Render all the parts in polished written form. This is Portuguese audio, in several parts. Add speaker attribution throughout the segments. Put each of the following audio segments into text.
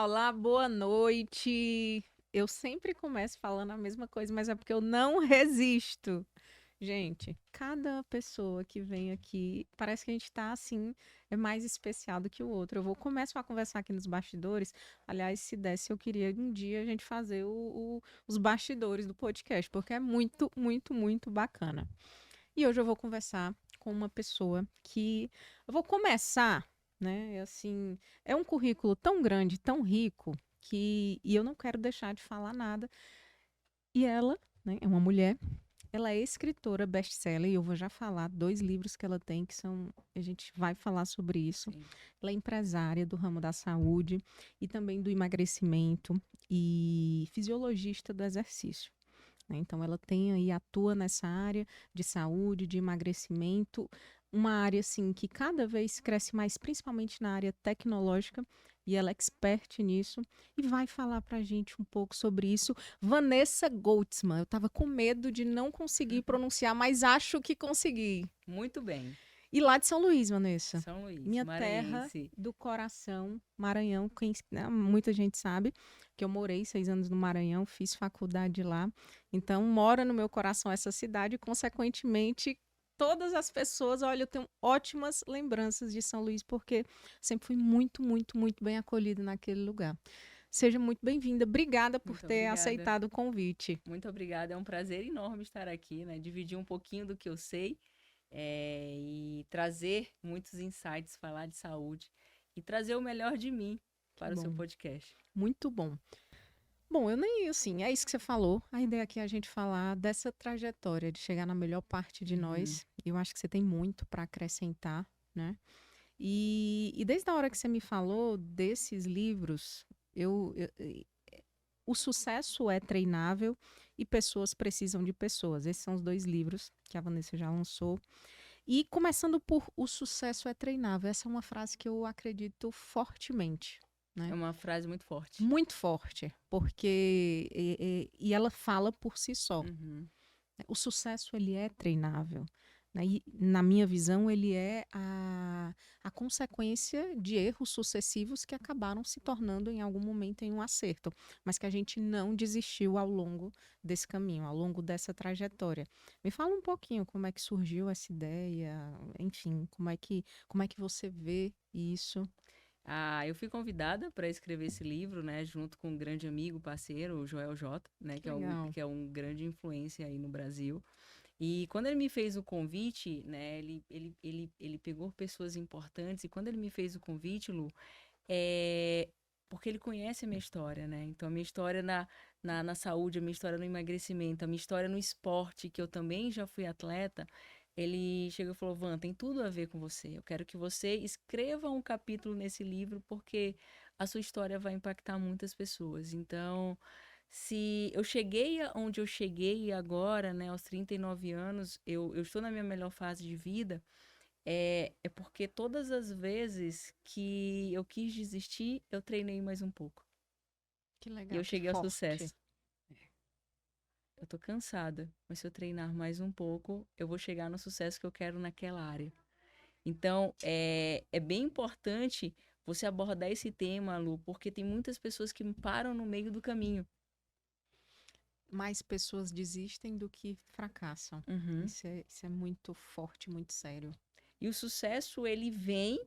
Speaker 1: Olá, boa noite. Eu sempre começo falando a mesma coisa, mas é porque eu não resisto. Gente, cada pessoa que vem aqui, parece que a gente tá assim, é mais especial do que o outro. Eu vou começar a conversar aqui nos bastidores. Aliás, se desse, eu queria um dia a gente fazer os bastidores do podcast, porque é muito, muito, muito bacana. E hoje eu vou conversar com uma pessoa que eu vou começar, né? Assim, é um currículo tão grande, tão rico, que eu não quero deixar de falar nada. E ela, né, é uma mulher, ela é escritora best-seller, e eu vou já falar dois livros que ela tem, que são, a gente vai falar sobre isso.
Speaker 2: Sim.
Speaker 1: Ela é empresária do ramo da saúde e também do emagrecimento e fisiologista do exercício, né? Então, ela tem aí, atua nessa área de saúde, de emagrecimento, uma área assim que cada vez cresce mais, principalmente na área tecnológica, e ela é expert nisso e vai falar para a gente um pouco sobre isso. Vanessa Goltzman, eu estava com medo de não conseguir pronunciar, mas acho que consegui.
Speaker 2: Muito bem.
Speaker 1: E lá de São Luís, Vanessa,
Speaker 2: São Luís,
Speaker 1: minha terra
Speaker 2: maranhense.
Speaker 1: do coração, Maranhão, né, muita gente sabe que eu morei 6 anos no Maranhão, fiz faculdade lá, então mora no meu coração essa cidade e, consequentemente, todas as pessoas, olha, eu tenho ótimas lembranças de São Luís, porque sempre fui muito, muito, muito bem acolhida naquele lugar. Seja muito bem-vinda, obrigada por
Speaker 2: Muito
Speaker 1: ter
Speaker 2: obrigada.
Speaker 1: aceitado o convite.
Speaker 2: Muito obrigada. É um prazer enorme estar aqui, né? Dividir um pouquinho do que eu sei, e trazer muitos insights, falar de saúde e trazer o melhor de mim
Speaker 1: Que
Speaker 2: para o seu
Speaker 1: bom,
Speaker 2: podcast.
Speaker 1: muito bom. Bom, eu nem, assim, é isso que você falou. A ideia aqui é a gente falar dessa trajetória de chegar na melhor parte de
Speaker 2: Uhum.
Speaker 1: nós. Eu acho que você tem muito para acrescentar, né? E desde a hora que você me falou desses livros, o sucesso é treinável e pessoas precisam de pessoas. Esses são os dois livros que a Vanessa já lançou. E começando por o sucesso é treinável. Essa é uma frase que eu acredito fortemente,
Speaker 2: É
Speaker 1: né?
Speaker 2: uma frase muito forte.
Speaker 1: Muito forte, porque e ela fala por si só.
Speaker 2: Uhum.
Speaker 1: O sucesso ele é treinável, né? E, na minha visão, ele é a consequência de erros sucessivos que acabaram se tornando em algum momento em um acerto, mas que a gente não desistiu ao longo desse caminho, ao longo dessa trajetória. Me fala um pouquinho como é que surgiu essa ideia, enfim, como é que você vê isso?
Speaker 2: Eu fui convidada para escrever esse livro, né, junto com um grande amigo, parceiro, o Joel J, né,
Speaker 1: Que legal.
Speaker 2: que é um grande influência aí no Brasil. E quando ele me fez o convite, né, ele pegou pessoas importantes, e quando ele me fez o convite, Lu, é porque ele conhece a minha história, né? Então, a minha história na saúde, a minha história no emagrecimento, a minha história no esporte, que eu também já fui atleta, ele chegou e falou: Van, tem tudo a ver com você. Eu quero que você escreva um capítulo nesse livro, porque a sua história vai impactar muitas pessoas. Então, se eu cheguei onde eu cheguei agora, né, aos 39 anos, eu estou na minha melhor fase de vida, é porque todas as vezes que eu quis desistir, eu treinei mais um pouco.
Speaker 1: Que
Speaker 2: E eu
Speaker 1: legal, que
Speaker 2: cheguei ao
Speaker 1: forte.
Speaker 2: sucesso. Eu tô cansada, mas se eu treinar mais um pouco, eu vou chegar no sucesso que eu quero naquela área. Então, é bem importante você abordar esse tema, Lu, porque tem muitas pessoas que param no meio do caminho.
Speaker 1: Mais pessoas desistem do que fracassam.
Speaker 2: Uhum.
Speaker 1: Isso é muito forte, muito sério.
Speaker 2: E o sucesso, ele vem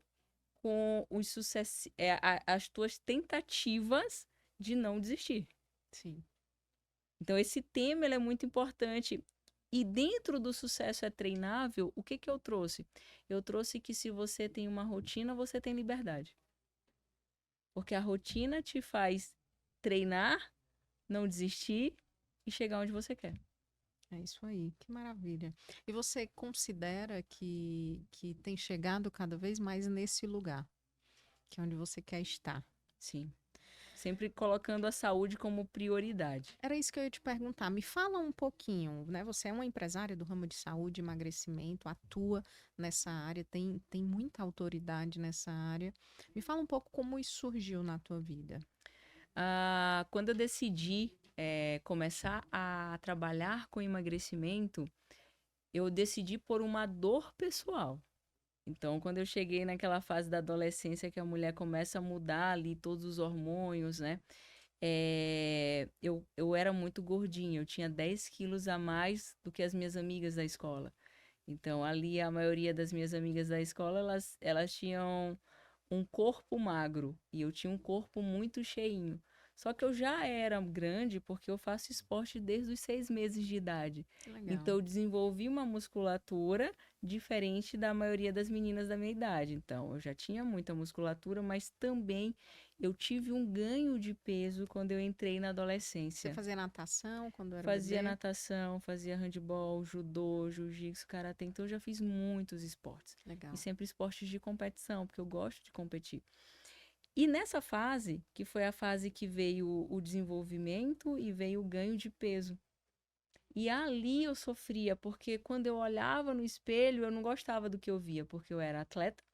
Speaker 2: com os sucessos, as tuas tentativas de não desistir.
Speaker 1: Sim.
Speaker 2: Então, esse tema ele é muito importante. E dentro do sucesso é treinável, o que que eu trouxe? Eu trouxe que se você tem uma rotina, você tem liberdade. Porque a rotina te faz treinar, não desistir e chegar onde você quer.
Speaker 1: É isso aí, que maravilha. E você considera que tem chegado cada vez mais nesse lugar, que é onde você quer estar?
Speaker 2: Sim. Sempre colocando a saúde como prioridade.
Speaker 1: Era isso que eu ia te perguntar. Me fala um pouquinho, né? Você é uma empresária do ramo de saúde, emagrecimento, atua nessa área, tem muita autoridade nessa área. Me fala um pouco como isso surgiu na tua vida.
Speaker 2: Quando eu decidi começar a trabalhar com emagrecimento, eu decidi por uma dor pessoal. Então, quando eu cheguei naquela fase da adolescência que a mulher começa a mudar ali todos os hormônios, né? Eu era muito gordinha, eu tinha 10 quilos a mais do que as minhas amigas da escola. Então, ali, a maioria das minhas amigas da escola, elas tinham um corpo magro e eu tinha um corpo muito cheinho. Só que eu já era grande porque eu faço esporte desde os 6 meses de idade.
Speaker 1: Que legal.
Speaker 2: Então, eu desenvolvi uma musculatura diferente da maioria das meninas da minha idade. Então, eu já tinha muita musculatura, mas também eu tive um ganho de peso quando eu entrei na
Speaker 1: Você
Speaker 2: adolescência.
Speaker 1: fazia natação quando era
Speaker 2: Fazia
Speaker 1: bebê?
Speaker 2: natação, fazia handebol, judô, jiu-jitsu, karatê. Então, eu já fiz muitos esportes. E
Speaker 1: Legal.
Speaker 2: sempre esportes de competição, porque eu gosto de competir. E nessa fase, que foi a fase que veio o desenvolvimento e veio o ganho de peso. E ali eu sofria, porque quando eu olhava no espelho, eu não gostava do que eu via, porque eu era atleta,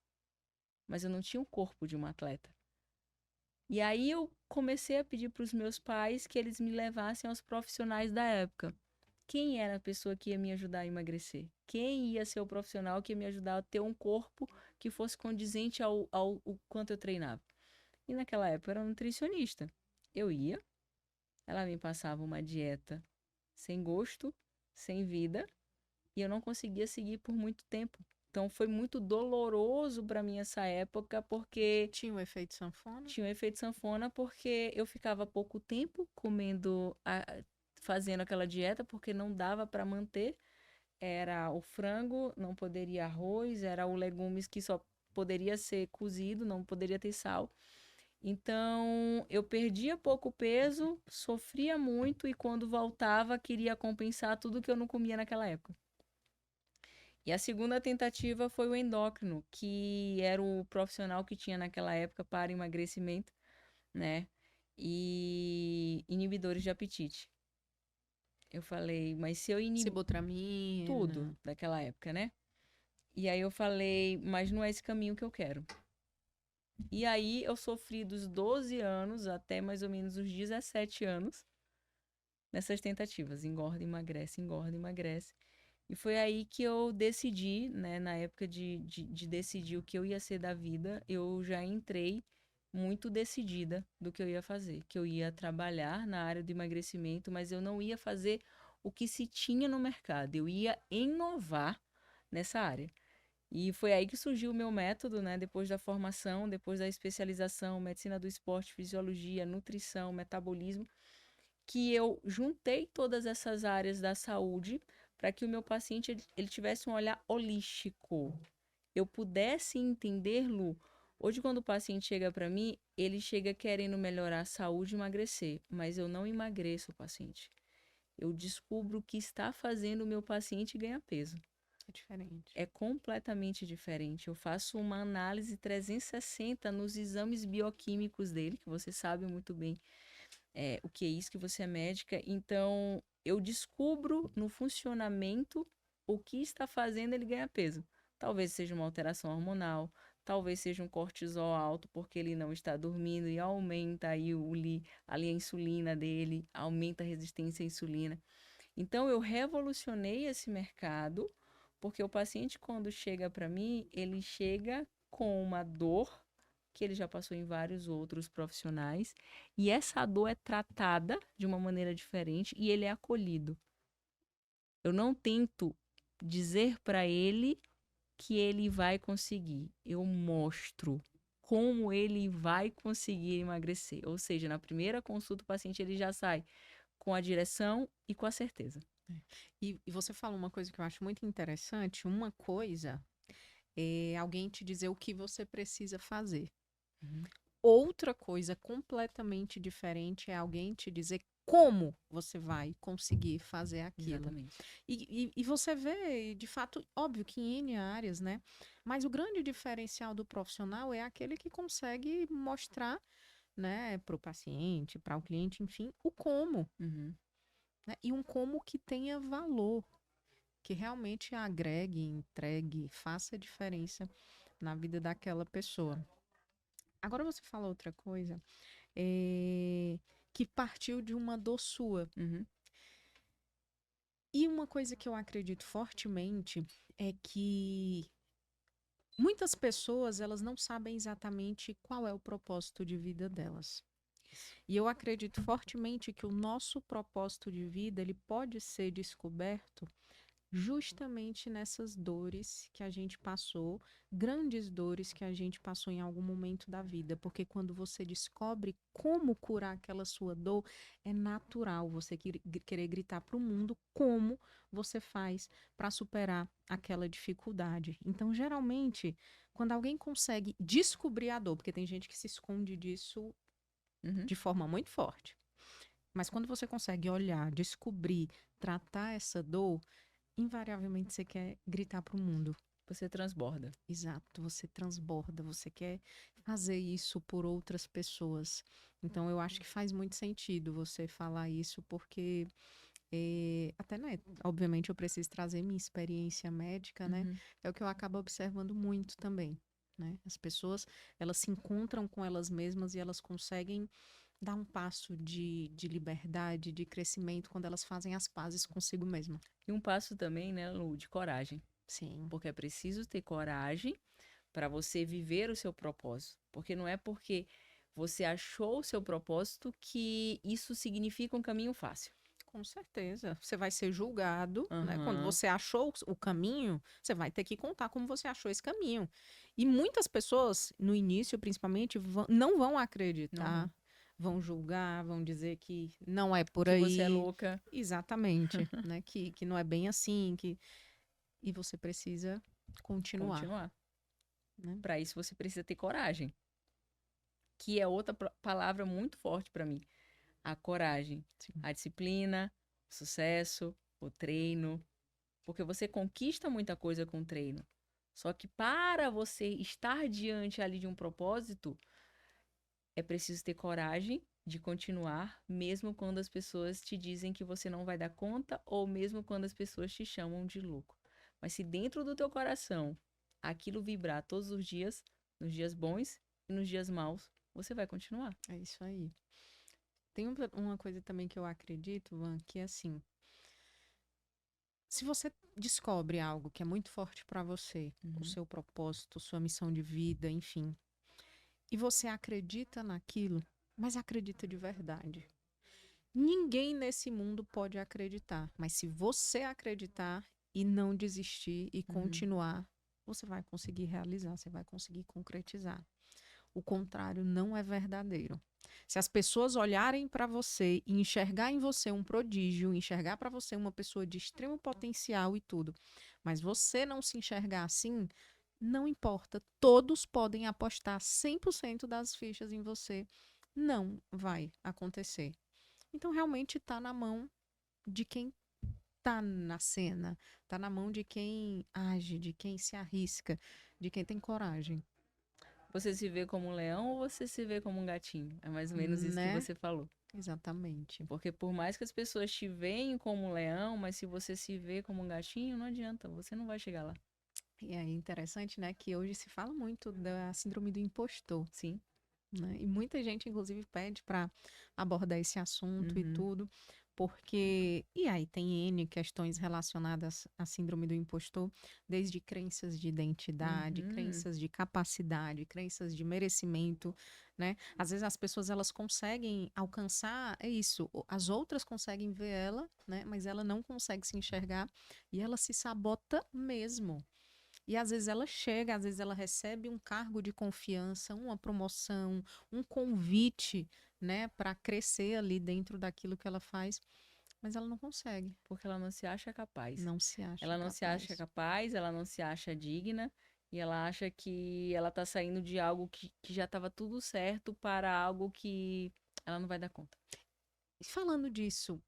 Speaker 2: mas eu não tinha o corpo de uma atleta. E aí eu comecei a pedir para os meus pais que eles me levassem aos profissionais da época. Quem era a pessoa que ia me ajudar a emagrecer? Quem ia ser o profissional que ia me ajudar a ter um corpo que fosse condizente ao quanto eu treinava? E naquela época eu era nutricionista. Eu ia, ela me passava uma dieta sem gosto, sem vida, e eu não conseguia seguir por muito tempo. Então foi muito doloroso para mim essa época, porque
Speaker 1: Tinha o efeito sanfona?
Speaker 2: tinha um efeito sanfona, porque eu ficava pouco tempo fazendo aquela dieta, porque não dava para manter. Era o frango, não poderia arroz, era o legumes que só poderia ser cozido, não poderia ter sal. Então, eu perdia pouco peso, sofria muito e quando voltava queria compensar tudo que eu não comia naquela época. E a segunda tentativa foi o endócrino, que era o profissional que tinha naquela época para emagrecimento, né? E inibidores de apetite. Eu falei, mas se eu inibir tudo
Speaker 1: Sibutramina.
Speaker 2: daquela época, né? E aí eu falei, mas não é esse caminho que eu quero. E aí eu sofri dos 12 anos até mais ou menos os 17 anos nessas tentativas. Engorda, emagrece. E foi aí que eu decidi, né, na época de decidir o que eu ia ser da vida, eu já entrei muito decidida do que eu ia fazer. Que eu ia trabalhar na área do emagrecimento, mas eu não ia fazer o que se tinha no mercado. Eu ia inovar nessa área. E foi aí que surgiu o meu método, né? Depois da formação, depois da especialização, medicina do esporte, fisiologia, nutrição, metabolismo, que eu juntei todas essas áreas da saúde para que o meu paciente ele tivesse um olhar holístico. Eu pudesse entender, Lu. Hoje, quando o paciente chega para mim, ele chega querendo melhorar a saúde e emagrecer, mas eu não emagreço o paciente. Eu descubro o que está fazendo o meu paciente ganhar peso.
Speaker 1: É diferente.
Speaker 2: É completamente diferente. Eu faço uma análise 360 nos exames bioquímicos dele, que você sabe muito bem o que é isso, que você é médica. Então, eu descubro no funcionamento o que está fazendo ele ganhar peso. Talvez seja uma alteração hormonal, talvez seja um cortisol alto, porque ele não está dormindo e aumenta aí ali a insulina dele, aumenta a resistência à insulina. Então, eu revolucionei esse mercado, porque o paciente, quando chega para mim, ele chega com uma dor que ele já passou em vários outros profissionais, e essa dor é tratada de uma maneira diferente e ele é acolhido. Eu não tento dizer para ele que ele vai conseguir, eu mostro como ele vai conseguir emagrecer. Ou seja, na primeira consulta, o paciente ele já sai com a direção e com a certeza.
Speaker 1: E você falou uma coisa que eu acho muito interessante. Uma coisa é alguém te dizer o que você precisa fazer.
Speaker 2: Uhum.
Speaker 1: Outra coisa completamente diferente é alguém te dizer como você vai conseguir fazer aquilo.
Speaker 2: Exatamente.
Speaker 1: E você vê, de fato, óbvio que em N áreas, né? Mas o grande diferencial do profissional é aquele que consegue mostrar, né, para o paciente, para o cliente, enfim, o como,
Speaker 2: Uhum.
Speaker 1: né? E um como que tenha valor, que realmente agregue, entregue, faça diferença na vida daquela pessoa. Agora você fala outra coisa, que partiu de uma dor sua.
Speaker 2: Uhum.
Speaker 1: E uma coisa que eu acredito fortemente é que muitas pessoas, elas não sabem exatamente qual é o propósito de vida delas. E eu acredito fortemente que o nosso propósito de vida, ele pode ser descoberto justamente nessas dores que a gente passou, grandes dores que a gente passou em algum momento da vida, porque quando você descobre como curar aquela sua dor, é natural você querer gritar para o mundo como você faz para superar aquela dificuldade. Então, geralmente, quando alguém consegue descobrir a dor, porque tem gente que se esconde disso
Speaker 2: Uhum.
Speaker 1: de forma muito forte, mas quando você consegue olhar, descobrir, tratar essa dor, invariavelmente você quer gritar para o mundo.
Speaker 2: Você transborda.
Speaker 1: Exato, você transborda, você quer fazer isso por outras pessoas. Então, eu acho que faz muito sentido você falar isso, porque, até, né, obviamente eu preciso trazer minha experiência médica, né,
Speaker 2: Uhum.
Speaker 1: é o que eu acabo observando muito também, né, as pessoas, elas se encontram com elas mesmas e elas conseguem dar um passo de liberdade, de crescimento, quando elas fazem as pazes consigo mesma.
Speaker 2: E um passo também, né, Lu, de coragem.
Speaker 1: Sim,
Speaker 2: Porque é preciso ter coragem para você viver o seu propósito. Porque não é porque você achou o seu propósito que isso significa um caminho fácil.
Speaker 1: com certeza. Você vai ser julgado, né? Quando
Speaker 2: Aham.
Speaker 1: você achou o caminho, você vai ter que contar como você achou esse caminho. E muitas pessoas, no início principalmente, não vão
Speaker 2: Não
Speaker 1: acreditar,
Speaker 2: vão.
Speaker 1: vão julgar, vão dizer que não é por
Speaker 2: Que você é
Speaker 1: aí.
Speaker 2: louca.
Speaker 1: Exatamente, né? Que não é bem assim, que... E você precisa continuar,
Speaker 2: Continuar.
Speaker 1: né?
Speaker 2: Para isso você precisa ter coragem, que é outra palavra muito forte para mim. A coragem,
Speaker 1: Sim.
Speaker 2: a disciplina, o sucesso, o treino, porque você conquista muita coisa com o treino. Só que para você estar diante ali de um propósito, é preciso ter coragem de continuar, mesmo quando as pessoas te dizem que você não vai dar conta, ou mesmo quando as pessoas te chamam de louco. Mas se dentro do teu coração aquilo vibrar todos os dias, nos dias bons e nos dias maus, você vai continuar.
Speaker 1: É isso aí. Tem uma coisa também que eu acredito, Van, que é assim, se você descobre algo que é muito forte para você, o
Speaker 2: Uhum,
Speaker 1: seu propósito, sua missão de vida, enfim, e você acredita naquilo, mas acredita de verdade. Ninguém nesse mundo pode acreditar, mas se você acreditar e não desistir e
Speaker 2: uhum.
Speaker 1: continuar, você vai conseguir realizar, você vai conseguir concretizar. O contrário não é verdadeiro. Se as pessoas olharem para você e enxergar em você um prodígio, enxergar para você uma pessoa de extremo potencial e tudo, mas você não se enxergar assim, não importa. Todos podem apostar 100% das fichas em você. Não vai acontecer. Então, realmente está na mão de quem está na cena, está na mão de quem age, de quem se arrisca, de quem tem coragem,
Speaker 2: Você se vê como um leão ou você se vê como um gatinho? É mais ou menos isso que
Speaker 1: né?
Speaker 2: você falou.
Speaker 1: Exatamente.
Speaker 2: Porque por mais que as pessoas te veem como um leão, mas se você se vê como um gatinho, não adianta, você não vai chegar lá.
Speaker 1: E é interessante, né, que hoje se fala muito da síndrome do impostor,
Speaker 2: Sim.
Speaker 1: né? E muita gente, inclusive, pede para abordar esse assunto e
Speaker 2: Uhum.
Speaker 1: tudo, porque. E aí tem N questões relacionadas à síndrome do impostor, desde crenças de identidade,
Speaker 2: Uhum.
Speaker 1: crenças de capacidade, crenças de merecimento, né? Às vezes as pessoas elas conseguem alcançar, é isso, as outras conseguem ver ela, né? Mas ela não consegue se enxergar e ela se sabota mesmo. E às vezes ela chega, às vezes ela recebe um cargo de confiança, uma promoção, um convite, né, para crescer ali dentro daquilo que ela faz, mas ela não consegue,
Speaker 2: Porque ela não se acha capaz.
Speaker 1: não se acha
Speaker 2: Ela não se acha
Speaker 1: capaz.
Speaker 2: capaz, ela não se acha digna e ela acha que ela tá saindo de algo que já estava tudo certo para algo que ela não vai dar conta.
Speaker 1: E falando disso,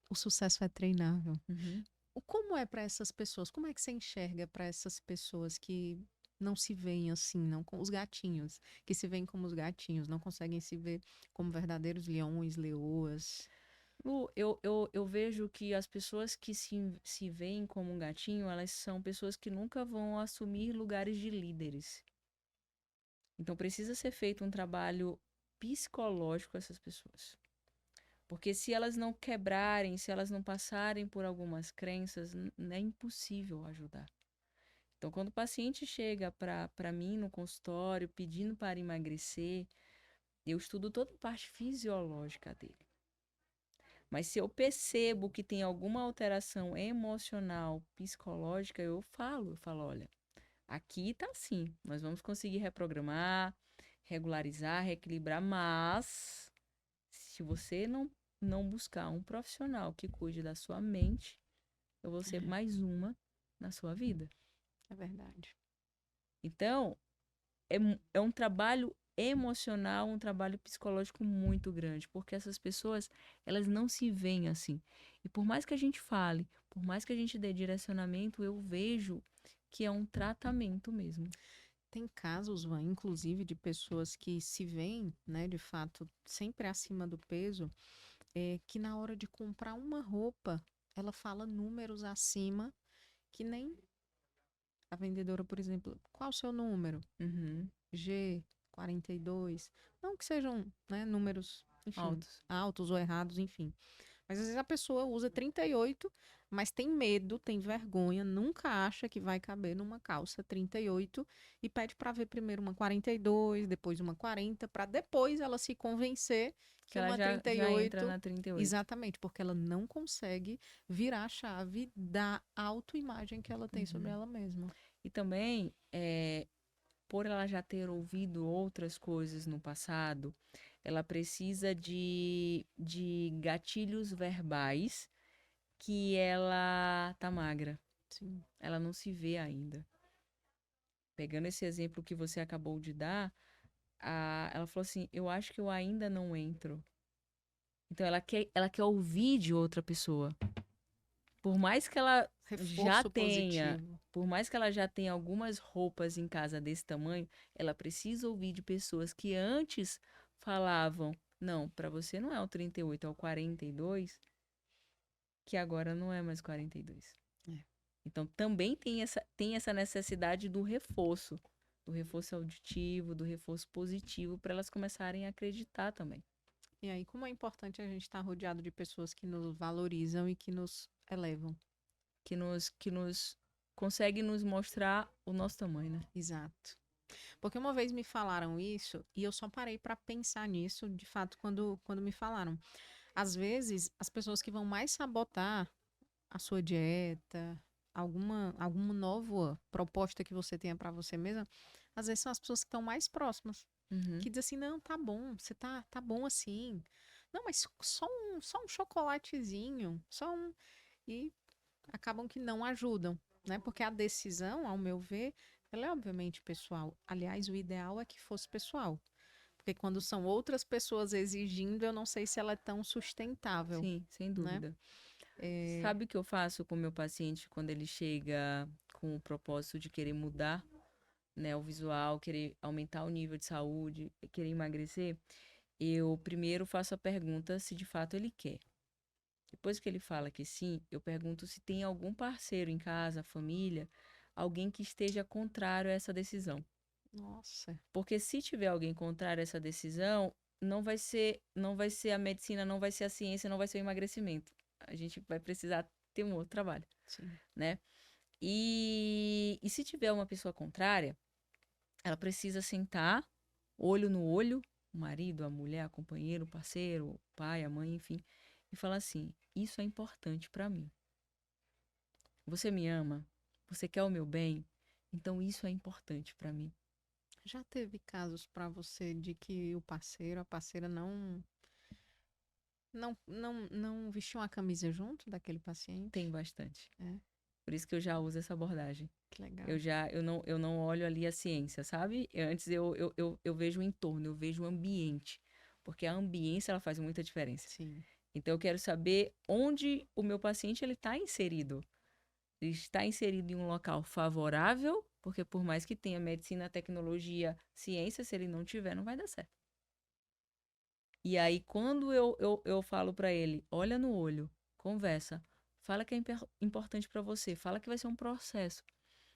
Speaker 1: o sucesso é treinável.
Speaker 2: Uhum.
Speaker 1: Como é para essas pessoas? Como é que você enxerga para essas pessoas que não se veem assim, não com os gatinhos, que se veem como os gatinhos, não conseguem se ver como verdadeiros leões, leoas?
Speaker 2: Lu, eu vejo que as pessoas que se veem como um gatinho, elas são pessoas que nunca vão assumir lugares de líderes. Então precisa ser feito um trabalho psicológico com essas pessoas. Porque se elas não quebrarem, se elas não passarem por algumas crenças, é impossível ajudar. Então, quando o paciente chega para mim no consultório pedindo para emagrecer, eu estudo toda a parte fisiológica dele. Mas se eu percebo que tem alguma alteração emocional, psicológica, eu falo, olha, aqui tá assim, nós vamos conseguir reprogramar, regularizar, reequilibrar, mas se você não buscar um profissional que cuide da sua mente, eu vou ser mais uma na sua vida.
Speaker 1: É verdade.
Speaker 2: Então, é um trabalho emocional, um trabalho psicológico muito grande, porque essas pessoas, elas não se veem assim. E por mais que a gente fale, por mais que a gente dê direcionamento, eu vejo que é um tratamento mesmo.
Speaker 1: Tem casos, Van, inclusive, de pessoas que se veem, né, de fato, sempre acima do peso, que na hora de comprar uma roupa, ela fala números acima que nem a vendedora, por exemplo. Qual o seu número?
Speaker 2: Uhum.
Speaker 1: G 42. Não que sejam, né, números, enfim,
Speaker 2: Altos.
Speaker 1: altos ou errados, enfim. Mas às vezes a pessoa usa 38, mas tem medo, tem vergonha, nunca acha que vai caber numa calça 38 e pede para ver primeiro uma 42, depois uma 40, para depois ela se convencer
Speaker 2: Que
Speaker 1: que
Speaker 2: ela
Speaker 1: uma
Speaker 2: já entra
Speaker 1: 38,
Speaker 2: na 38.
Speaker 1: exatamente, porque ela não consegue virar a chave da autoimagem que ela tem sobre
Speaker 2: Uhum.
Speaker 1: ela mesma.
Speaker 2: E também, por ela já ter ouvido outras coisas no passado, ela precisa de gatilhos verbais que ela tá magra.
Speaker 1: Sim.
Speaker 2: Ela não se vê ainda. Pegando esse exemplo que você acabou de dar, ela falou assim: eu acho que eu ainda não entro. Então ela quer ouvir de outra pessoa. Por mais que ela já
Speaker 1: Reforço
Speaker 2: tenha,
Speaker 1: positivo.
Speaker 2: por mais que ela já tenha algumas roupas em casa desse tamanho, ela precisa ouvir de pessoas que antes falavam: não, para você não é o 38, é o 42, que agora não é mais 42.
Speaker 1: É.
Speaker 2: Então também tem essa necessidade do reforço auditivo, do reforço positivo, para elas começarem a acreditar também.
Speaker 1: E aí, como é importante a gente estar rodeado de pessoas que nos valorizam e que nos elevam.
Speaker 2: Que nos consegue nos mostrar o nosso tamanho, né?
Speaker 1: Exato. Porque uma vez me falaram isso e eu só parei para pensar nisso, de fato, quando me falaram. Às vezes, as pessoas que vão mais sabotar a sua dieta, alguma nova proposta que você tenha para você mesma, às vezes são as pessoas que estão mais próximas,
Speaker 2: Uhum.
Speaker 1: que dizem assim: não, tá bom, você tá bom assim. Não, mas só um chocolatezinho, só um. E acabam que não ajudam, né? Porque a decisão, ao meu ver, ela é obviamente pessoal. Aliás, o ideal é que fosse pessoal. Porque quando são outras pessoas exigindo, eu não sei se ela é tão sustentável,
Speaker 2: Sim, sem
Speaker 1: né?
Speaker 2: dúvida.
Speaker 1: É,
Speaker 2: Sabe o que eu faço com o meu paciente quando ele chega com o propósito de querer mudar, né, o visual, querer aumentar o nível de saúde, querer emagrecer? Eu primeiro faço a pergunta se de fato ele quer. Depois que ele fala que sim, eu pergunto se tem algum parceiro em casa, família, alguém que esteja contrário a essa decisão.
Speaker 1: nossa,
Speaker 2: Porque se tiver alguém contrário a essa decisão, não vai ser a medicina, não vai ser a ciência, não vai ser o emagrecimento. A gente vai precisar ter um outro trabalho,
Speaker 1: sim.
Speaker 2: né? E se tiver uma pessoa contrária, ela precisa sentar, olho no olho, o marido, a mulher, o companheiro, o parceiro, o pai, a mãe, enfim, e falar assim: isso é importante para mim. Você me ama? Você quer o meu bem? Então isso é importante para mim.
Speaker 1: Já teve casos para você de que o parceiro, a parceira não vestiu uma camisa junto daquele
Speaker 2: Tem
Speaker 1: paciente?
Speaker 2: bastante.
Speaker 1: É,
Speaker 2: Por isso que eu já uso essa abordagem.
Speaker 1: que
Speaker 2: Eu
Speaker 1: legal.
Speaker 2: já, eu não olho ali a ciência, sabe? Antes eu vejo o entorno, eu vejo o ambiente. Porque a ambiência, ela faz muita diferença.
Speaker 1: Sim.
Speaker 2: Então, eu quero saber onde o meu paciente ele está inserido. Ele está inserido em um local favorável, porque por mais que tenha medicina, tecnologia, ciência, se ele não tiver, não vai dar certo. E aí, quando eu falo para ele, olha no olho, conversa, fala que é importante para você, fala que vai ser um processo,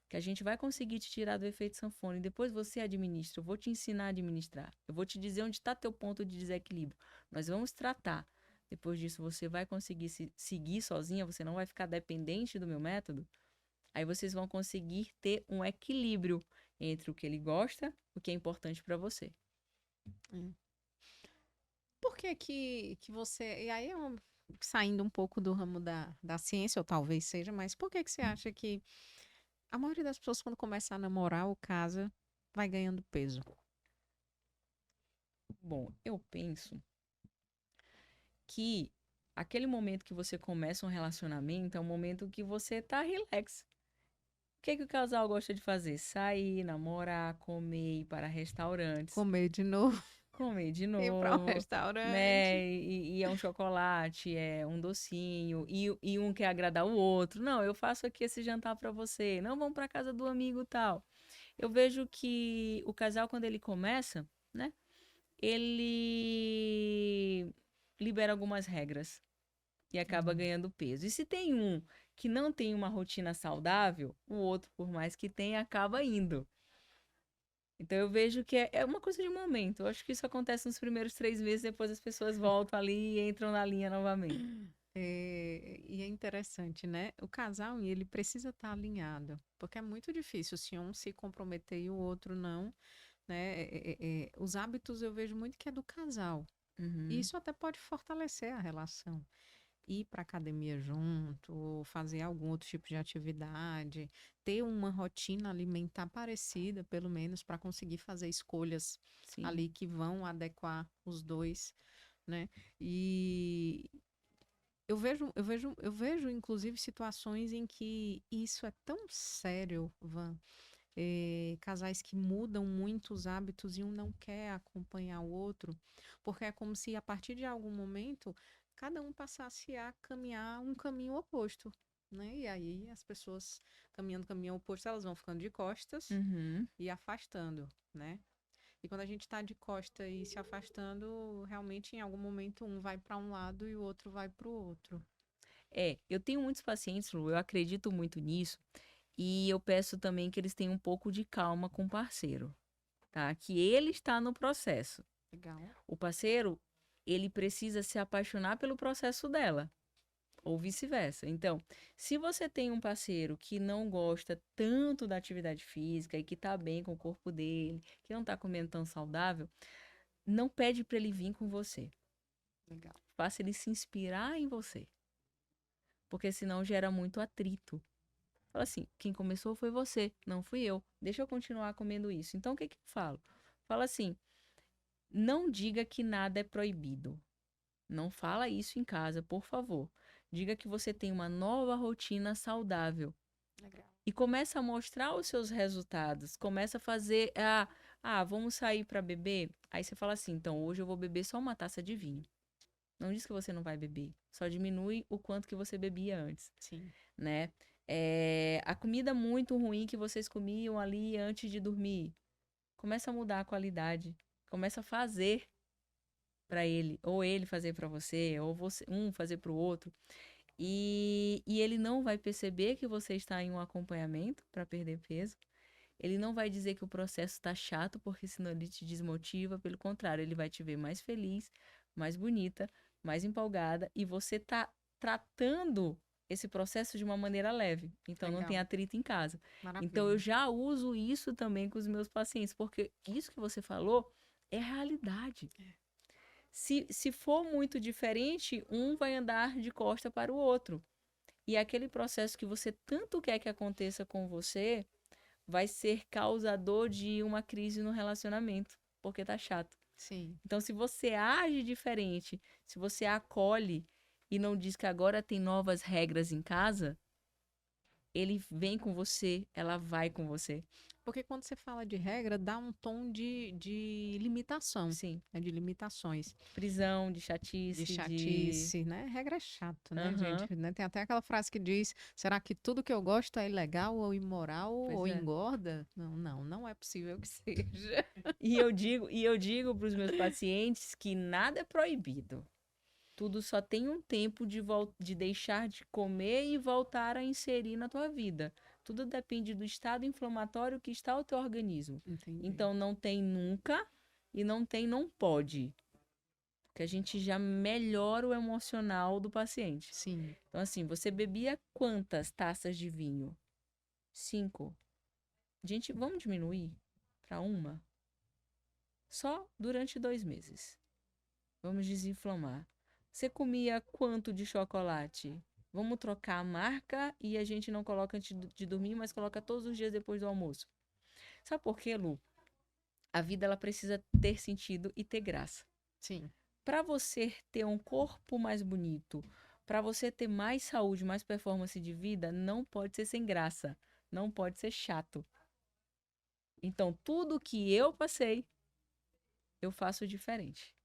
Speaker 2: que a gente vai conseguir te tirar do efeito sanfona e depois você administra. Eu vou te ensinar a administrar. Eu vou te dizer onde está teu ponto de desequilíbrio. Nós vamos tratar. Depois disso, você vai conseguir seguir sozinha, você não vai ficar dependente do meu método. Aí vocês vão conseguir ter um equilíbrio entre o que ele gosta, o que é importante para você.
Speaker 1: É. Por que que você. E aí, saindo um pouco do ramo da ciência, ou talvez seja, mas por que que você acha que a maioria das pessoas, quando começa a namorar ou casa, vai ganhando peso?
Speaker 2: Bom, eu penso que aquele momento que você começa um relacionamento é um momento que você tá relax. O que que o casal gosta de fazer? Sair, namorar, comer, ir para restaurantes,
Speaker 1: Comer de novo,
Speaker 2: comer de
Speaker 1: ir para um
Speaker 2: novo,
Speaker 1: restaurante.
Speaker 2: né? E é um chocolate, é um docinho, e um quer agradar o outro. Não, eu faço aqui esse jantar para você. Não, vamos para casa do amigo tal. Eu vejo que o casal, quando ele começa, né? Ele libera algumas regras e acaba
Speaker 1: Hum.
Speaker 2: ganhando peso. E se tem um que não tem uma rotina saudável, o outro, por mais que tenha, acaba indo. Então eu vejo que é uma coisa de momento. Eu acho que isso acontece nos primeiros 3 meses, depois as pessoas voltam ali e entram na linha novamente.
Speaker 1: E é interessante, né? O casal, ele precisa estar alinhado, porque é muito difícil se um se comprometer e o outro não, né? Os hábitos eu vejo muito que é do casal. E
Speaker 2: Uhum,
Speaker 1: isso até pode fortalecer a relação. Ir para academia junto, ou fazer algum outro tipo de atividade, ter uma rotina alimentar parecida, pelo menos, para conseguir fazer escolhas
Speaker 2: sim.
Speaker 1: ali que vão adequar os dois, né? E eu vejo, inclusive, situações em que isso é tão sério, Van. Casais que mudam muito os hábitos e um não quer acompanhar o outro, porque é como se a partir de algum momento cada um passasse a caminhar um caminho oposto, né? E aí as pessoas caminhando caminho oposto, elas vão ficando de costas
Speaker 2: Uhum.
Speaker 1: e afastando, né? E quando a gente está de costa e se afastando, realmente em algum momento um vai para um lado e o outro vai para o outro.
Speaker 2: Eu tenho muitos pacientes, Lu, eu acredito muito nisso, e eu peço também que eles tenham um pouco de calma com o parceiro, tá? Que ele está no processo.
Speaker 1: Legal.
Speaker 2: O parceiro, ele precisa se apaixonar pelo processo dela, ou vice-versa. Então, se você tem um parceiro que não gosta tanto da atividade física e que tá bem com o corpo dele, que não tá comendo tão saudável, não pede para ele vir com você.
Speaker 1: Legal.
Speaker 2: Faça ele se inspirar em você, porque senão gera muito atrito. Fala assim, quem começou foi você, não fui eu. Deixa eu continuar comendo isso. Então, o que que eu falo? Fala assim, não diga que nada é proibido. Não fala isso em casa, por favor. Diga que você tem uma nova rotina saudável
Speaker 1: Legal.
Speaker 2: e começa a mostrar os seus resultados. Começa a fazer, vamos sair para beber. Aí você fala assim, então hoje eu vou beber só uma taça de vinho. Não diz que você não vai beber, só diminui o quanto que você bebia antes,
Speaker 1: Sim.
Speaker 2: né? A comida muito ruim que vocês comiam ali antes de dormir, começa a mudar a qualidade. Começa a fazer para ele, ou ele fazer para você, ou você um fazer para o outro. E ele não vai perceber que você está em um acompanhamento para perder peso. Ele não vai dizer que o processo está chato, porque senão ele te desmotiva. Pelo contrário, ele vai te ver mais feliz, mais bonita, mais empolgada. E você está tratando esse processo de uma maneira leve. Então não tem
Speaker 1: Legal.
Speaker 2: atrito em casa. Então eu
Speaker 1: Maravilha.
Speaker 2: já uso isso também com os meus pacientes, porque isso que você falou é realidade. Se for muito diferente, um vai andar de costa para o outro. E aquele processo que você tanto quer que aconteça com você vai ser causador de uma crise no relacionamento, porque tá chato.
Speaker 1: Sim.
Speaker 2: Então, se você age diferente, se você acolhe e não diz que agora tem novas regras em casa, ele vem com você, ela vai com você.
Speaker 1: Porque quando você fala de regra, dá um tom de limitação,
Speaker 2: Sim.
Speaker 1: né? De limitações,
Speaker 2: Prisão, de
Speaker 1: de
Speaker 2: chatice, de.
Speaker 1: chatice, né? Regra é chato, né,
Speaker 2: Aham,
Speaker 1: gente? Né? Tem até aquela frase que diz: será que tudo que eu gosto é ilegal ou imoral
Speaker 2: pois
Speaker 1: ou
Speaker 2: é.
Speaker 1: engorda? Não, não, não é possível que seja.
Speaker 2: E eu digo para os meus pacientes que nada é proibido. Tudo só tem um tempo de deixar de comer e voltar a inserir na tua vida. Tudo depende do estado inflamatório que está o teu organismo.
Speaker 1: Entendi.
Speaker 2: Então não tem nunca e não tem não pode. Porque a gente já melhora o emocional do paciente.
Speaker 1: Sim.
Speaker 2: Então assim, você bebia quantas taças de vinho? 5. Gente, vamos diminuir para uma? Só durante 2 meses. Vamos desinflamar. Você comia quanto de chocolate? Vamos trocar a marca e a gente não coloca antes de dormir, mas coloca todos os dias depois do almoço. Sabe por quê, Lu? A vida ela precisa ter sentido e ter graça.
Speaker 1: Sim,
Speaker 2: Para você ter um corpo mais bonito, para você ter mais saúde, mais performance de vida, não pode ser sem graça, não pode ser chato. Então, tudo que eu passei, eu faço diferente.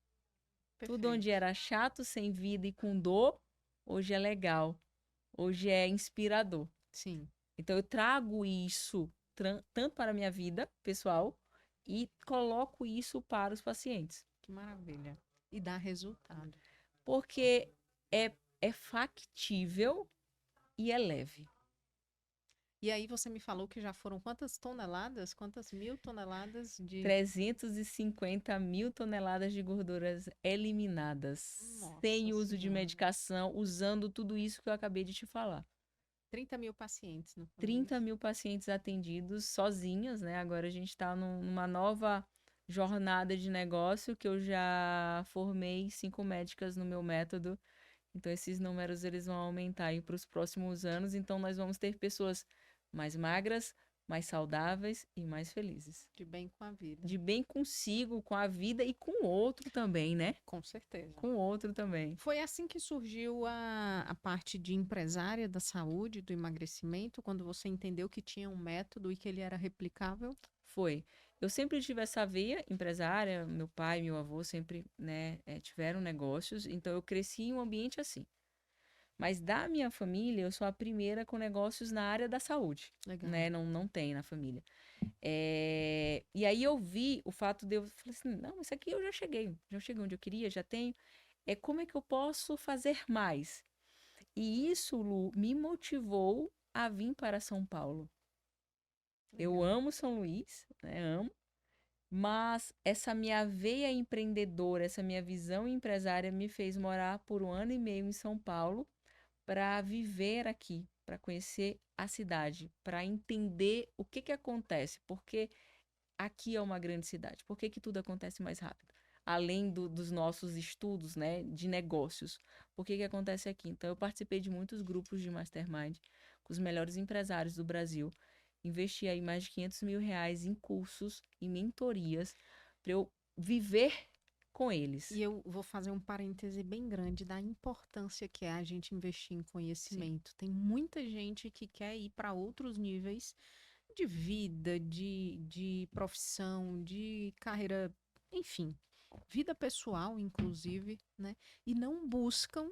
Speaker 2: Tudo onde
Speaker 1: perfeito.
Speaker 2: era chato, sem vida e com dor, hoje é legal, hoje é inspirador.
Speaker 1: Sim,
Speaker 2: Então, eu trago isso tanto para a minha vida pessoal e coloco isso para os pacientes.
Speaker 1: que maravilha. E dá resultado.
Speaker 2: Porque é factível e é leve.
Speaker 1: E aí você me falou que já foram quantas toneladas? Quantas mil toneladas de...
Speaker 2: 350 mil toneladas de gorduras eliminadas,
Speaker 1: Nossa
Speaker 2: sem uso de
Speaker 1: Senhora.
Speaker 2: medicação, usando tudo isso que eu acabei de te falar.
Speaker 1: 30 mil pacientes, não foi
Speaker 2: 30
Speaker 1: isso?
Speaker 2: mil pacientes atendidos sozinhas, né? Agora a gente está numa nova jornada de negócio que eu já formei 5 médicas no meu método. Então esses números eles vão aumentar aí para os próximos anos. Então nós vamos ter pessoas mais magras, mais saudáveis e mais felizes.
Speaker 1: De bem com a vida.
Speaker 2: De bem consigo, com a vida e com o outro também, né?
Speaker 1: Com certeza.
Speaker 2: Com o outro também.
Speaker 1: Foi assim que surgiu a parte de empresária da saúde, do emagrecimento, quando você entendeu que tinha um método e que ele era replicável?
Speaker 2: Foi. Eu sempre tive essa veia empresária, meu pai, meu avô sempre, né, tiveram negócios, então eu cresci em um ambiente assim. Mas da minha família, eu sou a primeira com negócios na área da saúde,
Speaker 1: Legal.
Speaker 2: né? Não tem na família. E aí eu vi o fato de eu falei assim, não, isso aqui eu já cheguei onde eu queria, já tenho. Como é que eu posso fazer mais? E isso, Lu, me motivou a vir para São Paulo. Eu
Speaker 1: Legal.
Speaker 2: amo São Luís, né? Amo. Mas essa minha veia empreendedora, essa minha visão empresária me fez morar por 1 ano e meio em São Paulo para viver aqui, para conhecer a cidade, para entender o que acontece, porque aqui é uma grande cidade, por que tudo acontece mais rápido? Além dos nossos estudos, né, de negócios, por que acontece aqui? Então, eu participei de muitos grupos de mastermind com os melhores empresários do Brasil, investi aí mais de R$ 500 mil em cursos e mentorias para eu viver com eles.
Speaker 1: E eu vou fazer um parêntese bem grande da importância que é a gente investir em
Speaker 2: Sim.
Speaker 1: conhecimento. Tem muita gente que quer ir para outros níveis de vida, de profissão, de carreira, enfim, vida pessoal, inclusive, né? E não buscam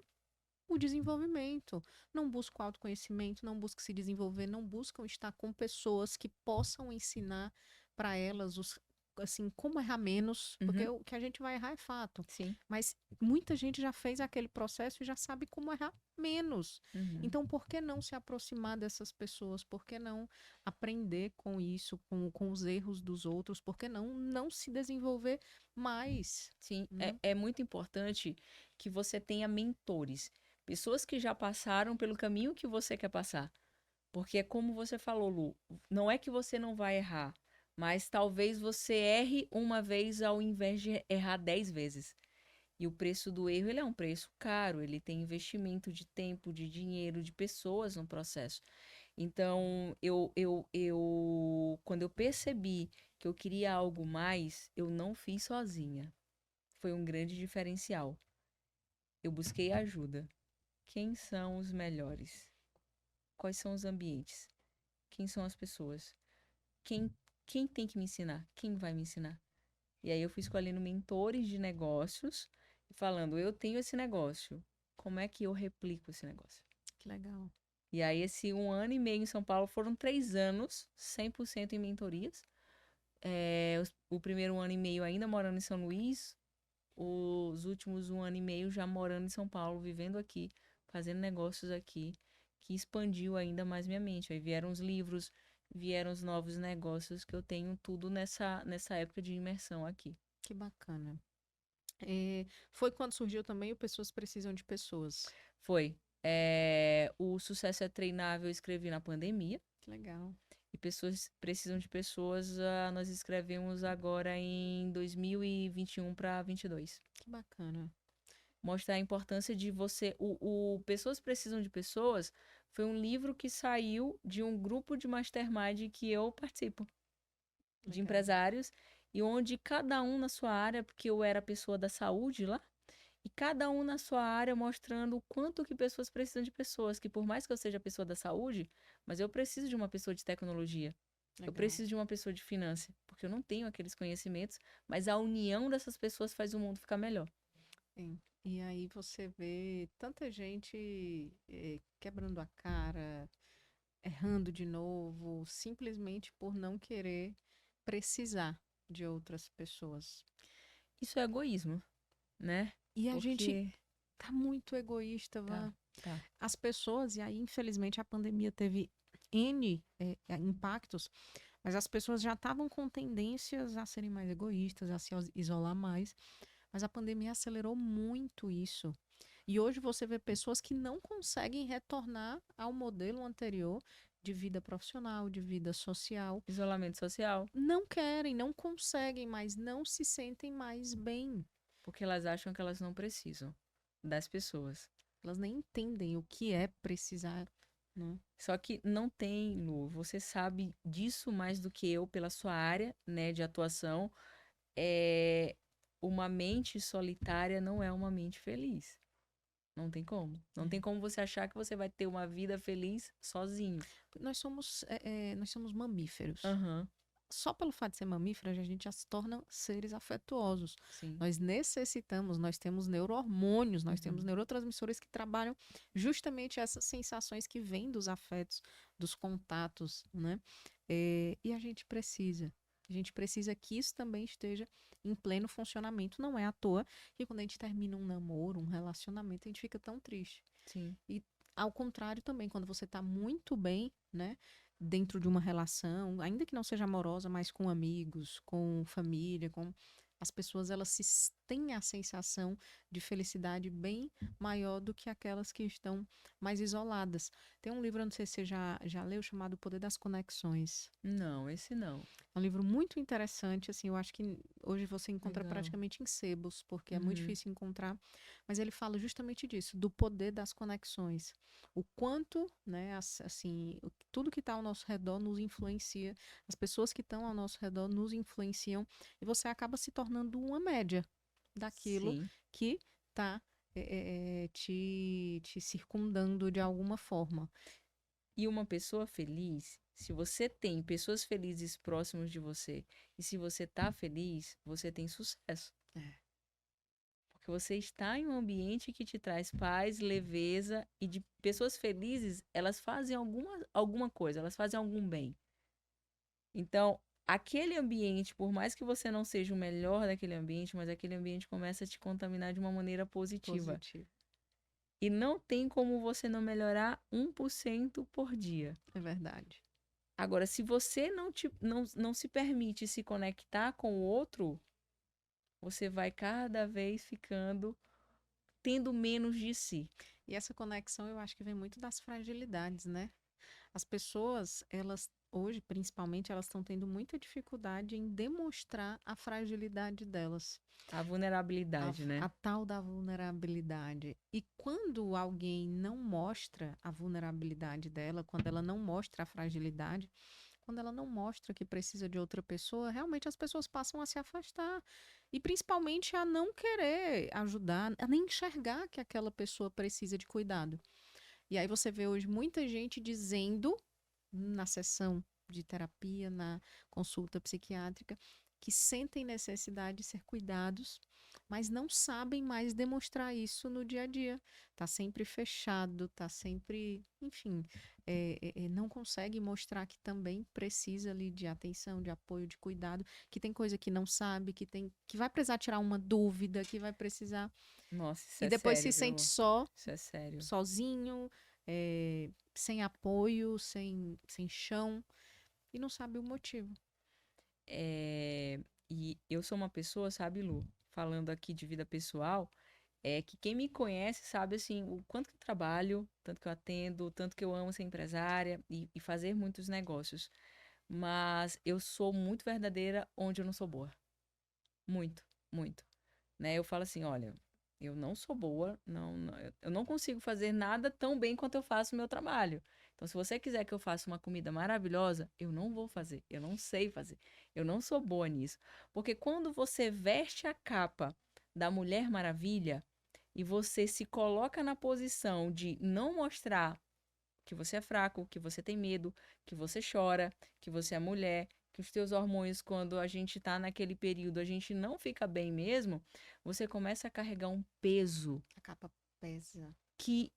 Speaker 1: o desenvolvimento, não buscam autoconhecimento, não buscam se desenvolver, não buscam estar com pessoas que possam ensinar para elas os assim, como errar menos, porque
Speaker 2: Uhum.
Speaker 1: o que a gente vai errar é fato.
Speaker 2: Sim.
Speaker 1: Mas muita gente já fez aquele processo e já sabe como errar menos.
Speaker 2: Uhum.
Speaker 1: Então, por que não se aproximar dessas pessoas? Por que não aprender com isso, com os erros dos outros? Por que não se desenvolver mais?
Speaker 2: Sim,
Speaker 1: Né?
Speaker 2: é muito importante que você tenha mentores, pessoas que já passaram pelo caminho que você quer passar. Porque é como você falou, Lu, não é que você não vai errar, mas talvez você erre uma vez ao invés de errar 10 vezes. E o preço do erro, ele é um preço caro, ele tem investimento de tempo, de dinheiro, de pessoas no processo. Então, quando eu percebi que eu queria algo mais, eu não fiz sozinha. Foi um grande diferencial. Eu busquei ajuda. Quem são os melhores? Quais são os ambientes? Quem são as pessoas? Quem, quem tem que me ensinar? Quem vai me ensinar? E aí eu fui escolhendo mentores de negócios e falando, eu tenho esse negócio. Como é que eu replico esse negócio?
Speaker 1: Que legal.
Speaker 2: E aí esse 1 ano e meio em São Paulo foram 3 anos, 100% em mentorias. O primeiro 1 ano e meio ainda morando em São Luís, os últimos 1 ano e meio já morando em São Paulo, vivendo aqui, fazendo negócios aqui, que expandiu ainda mais minha mente. Aí vieram os livros, vieram os novos negócios que eu tenho tudo nessa época de imersão aqui.
Speaker 1: Que bacana. Foi quando surgiu também o Pessoas Precisam de Pessoas.
Speaker 2: Foi. O Sucesso é Treinável eu escrevi na pandemia.
Speaker 1: Que legal.
Speaker 2: e pessoas precisam de pessoas, nós escrevemos agora em 2021 para 22.
Speaker 1: Que bacana.
Speaker 2: Mostrar a importância de você. O Pessoas Precisam de Pessoas foi um livro que saiu de um grupo de mastermind que eu participo, de
Speaker 1: Legal.
Speaker 2: empresários, e onde cada um na sua área, porque eu era pessoa da saúde lá, e cada um na sua área mostrando o quanto que pessoas precisam de pessoas, que por mais que eu seja pessoa da saúde, mas eu preciso de uma pessoa de tecnologia. Eu
Speaker 1: Legal.
Speaker 2: preciso de uma pessoa de finança, porque eu não tenho aqueles conhecimentos, mas a união dessas pessoas faz o mundo ficar melhor.
Speaker 1: Sim. E aí você vê tanta gente quebrando a cara, errando de novo, simplesmente por não querer precisar de outras pessoas.
Speaker 2: Isso é egoísmo, né?
Speaker 1: E a gente
Speaker 2: Porque
Speaker 1: tá muito egoísta,
Speaker 2: tá,
Speaker 1: Van.
Speaker 2: tá.
Speaker 1: As pessoas, e aí infelizmente a pandemia teve N impactos, mas as pessoas já estavam com tendências a serem mais egoístas, a se isolar mais. Mas a pandemia acelerou muito isso. E hoje você vê pessoas que não conseguem retornar ao modelo anterior de vida profissional, de vida social.
Speaker 2: Isolamento social,
Speaker 1: Não querem, não conseguem, mas não se sentem mais bem.
Speaker 2: porque elas acham que elas não precisam das pessoas.
Speaker 1: Elas nem entendem o que é precisar, né?
Speaker 2: Só que não tem, Lu, você sabe disso mais do que eu pela sua área, né, de atuação. É, uma mente solitária não é uma mente feliz. Não tem como. Não tem como você achar que você vai ter uma vida feliz sozinho.
Speaker 1: Nós somos mamíferos.
Speaker 2: Aham,
Speaker 1: Só pelo fato de ser mamífero, a gente já se torna seres afetuosos.
Speaker 2: sim.
Speaker 1: Nós necessitamos, nós temos neurohormônios, nós temos
Speaker 2: Uhum.
Speaker 1: neurotransmissores que trabalham justamente essas sensações que vêm dos afetos, dos contatos, né? E a gente precisa. A gente precisa que isso também esteja em pleno funcionamento. Não é à toa que quando a gente termina um namoro, um relacionamento, a gente fica tão triste.
Speaker 2: Sim.
Speaker 1: E ao contrário também, quando você está muito bem, né, dentro de uma relação, ainda que não seja amorosa, mas com amigos, com família, com as pessoas, elas têm a sensação de felicidade bem maior do que aquelas que estão mais isoladas. Tem um livro, eu não sei se você já leu, chamado O Poder das Conexões.
Speaker 2: Não, esse não.
Speaker 1: É um livro muito interessante, assim, eu acho que hoje você encontra
Speaker 2: Legal.
Speaker 1: praticamente em sebos, porque é muito
Speaker 2: Uhum.
Speaker 1: difícil encontrar, mas ele fala justamente disso, do poder das conexões. O quanto, né, assim, tudo que está ao nosso redor nos influencia, as pessoas que estão ao nosso redor nos influenciam, e você acaba se tornando uma média daquilo
Speaker 2: Sim.
Speaker 1: que está te circundando de alguma forma.
Speaker 2: E uma pessoa feliz, se você tem pessoas felizes próximas de você, e se você tá feliz, você tem sucesso.
Speaker 1: É.
Speaker 2: Porque você está em um ambiente que te traz paz, leveza, e de pessoas felizes, elas fazem alguma coisa, elas fazem algum bem. Então, aquele ambiente, por mais que você não seja o melhor daquele ambiente, mas aquele ambiente começa a te contaminar de uma maneira positiva.
Speaker 1: Positivo.
Speaker 2: E não tem como você não melhorar 1% por dia.
Speaker 1: É verdade.
Speaker 2: Agora, se você não se permite se conectar com o outro, você vai cada vez ficando tendo menos de si.
Speaker 1: E essa conexão eu acho que vem muito das fragilidades, né? As pessoas, elas hoje, principalmente, elas estão tendo muita dificuldade em demonstrar a fragilidade delas,
Speaker 2: A vulnerabilidade,
Speaker 1: a
Speaker 2: né?
Speaker 1: tal da vulnerabilidade. E quando alguém não mostra a vulnerabilidade dela, quando ela não mostra a fragilidade, quando ela não mostra que precisa de outra pessoa, realmente as pessoas passam a se afastar. E principalmente a não querer ajudar, a nem enxergar que aquela pessoa precisa de cuidado. E aí você vê hoje muita gente dizendo na sessão de terapia, na consulta psiquiátrica, que sentem necessidade de ser cuidados, mas não sabem mais demonstrar isso no dia a dia. Tá sempre fechado, tá sempre, enfim, não consegue mostrar que também precisa ali de atenção, de apoio, de cuidado, que tem coisa que não sabe, que vai precisar tirar uma dúvida, que vai precisar
Speaker 2: Nossa, isso
Speaker 1: e
Speaker 2: é
Speaker 1: depois se
Speaker 2: sério,
Speaker 1: sente
Speaker 2: viu?
Speaker 1: só,
Speaker 2: Isso é sério.
Speaker 1: sozinho, sem apoio, sem chão, e não sabe o motivo.
Speaker 2: É, e eu sou uma pessoa, sabe, Lu, falando aqui de vida pessoal, é que quem me conhece sabe, assim, o quanto que eu trabalho, tanto que eu atendo, tanto que eu amo ser empresária e fazer muitos negócios. mas eu sou muito verdadeira onde eu não sou boa. Muito, muito. Né? Eu falo assim, olha, eu não sou boa, eu não consigo fazer nada tão bem quanto eu faço o meu trabalho. Então, se você quiser que eu faça uma comida maravilhosa, eu não vou fazer, eu não sei fazer, eu não sou boa nisso. Porque quando você veste a capa da Mulher Maravilha e você se coloca na posição de não mostrar que você é fraco, que você tem medo, que você chora, que você é mulher, que os teus hormônios, quando a gente tá naquele período, a gente não fica bem mesmo, você começa a carregar um peso
Speaker 1: A capa pesa.
Speaker 2: que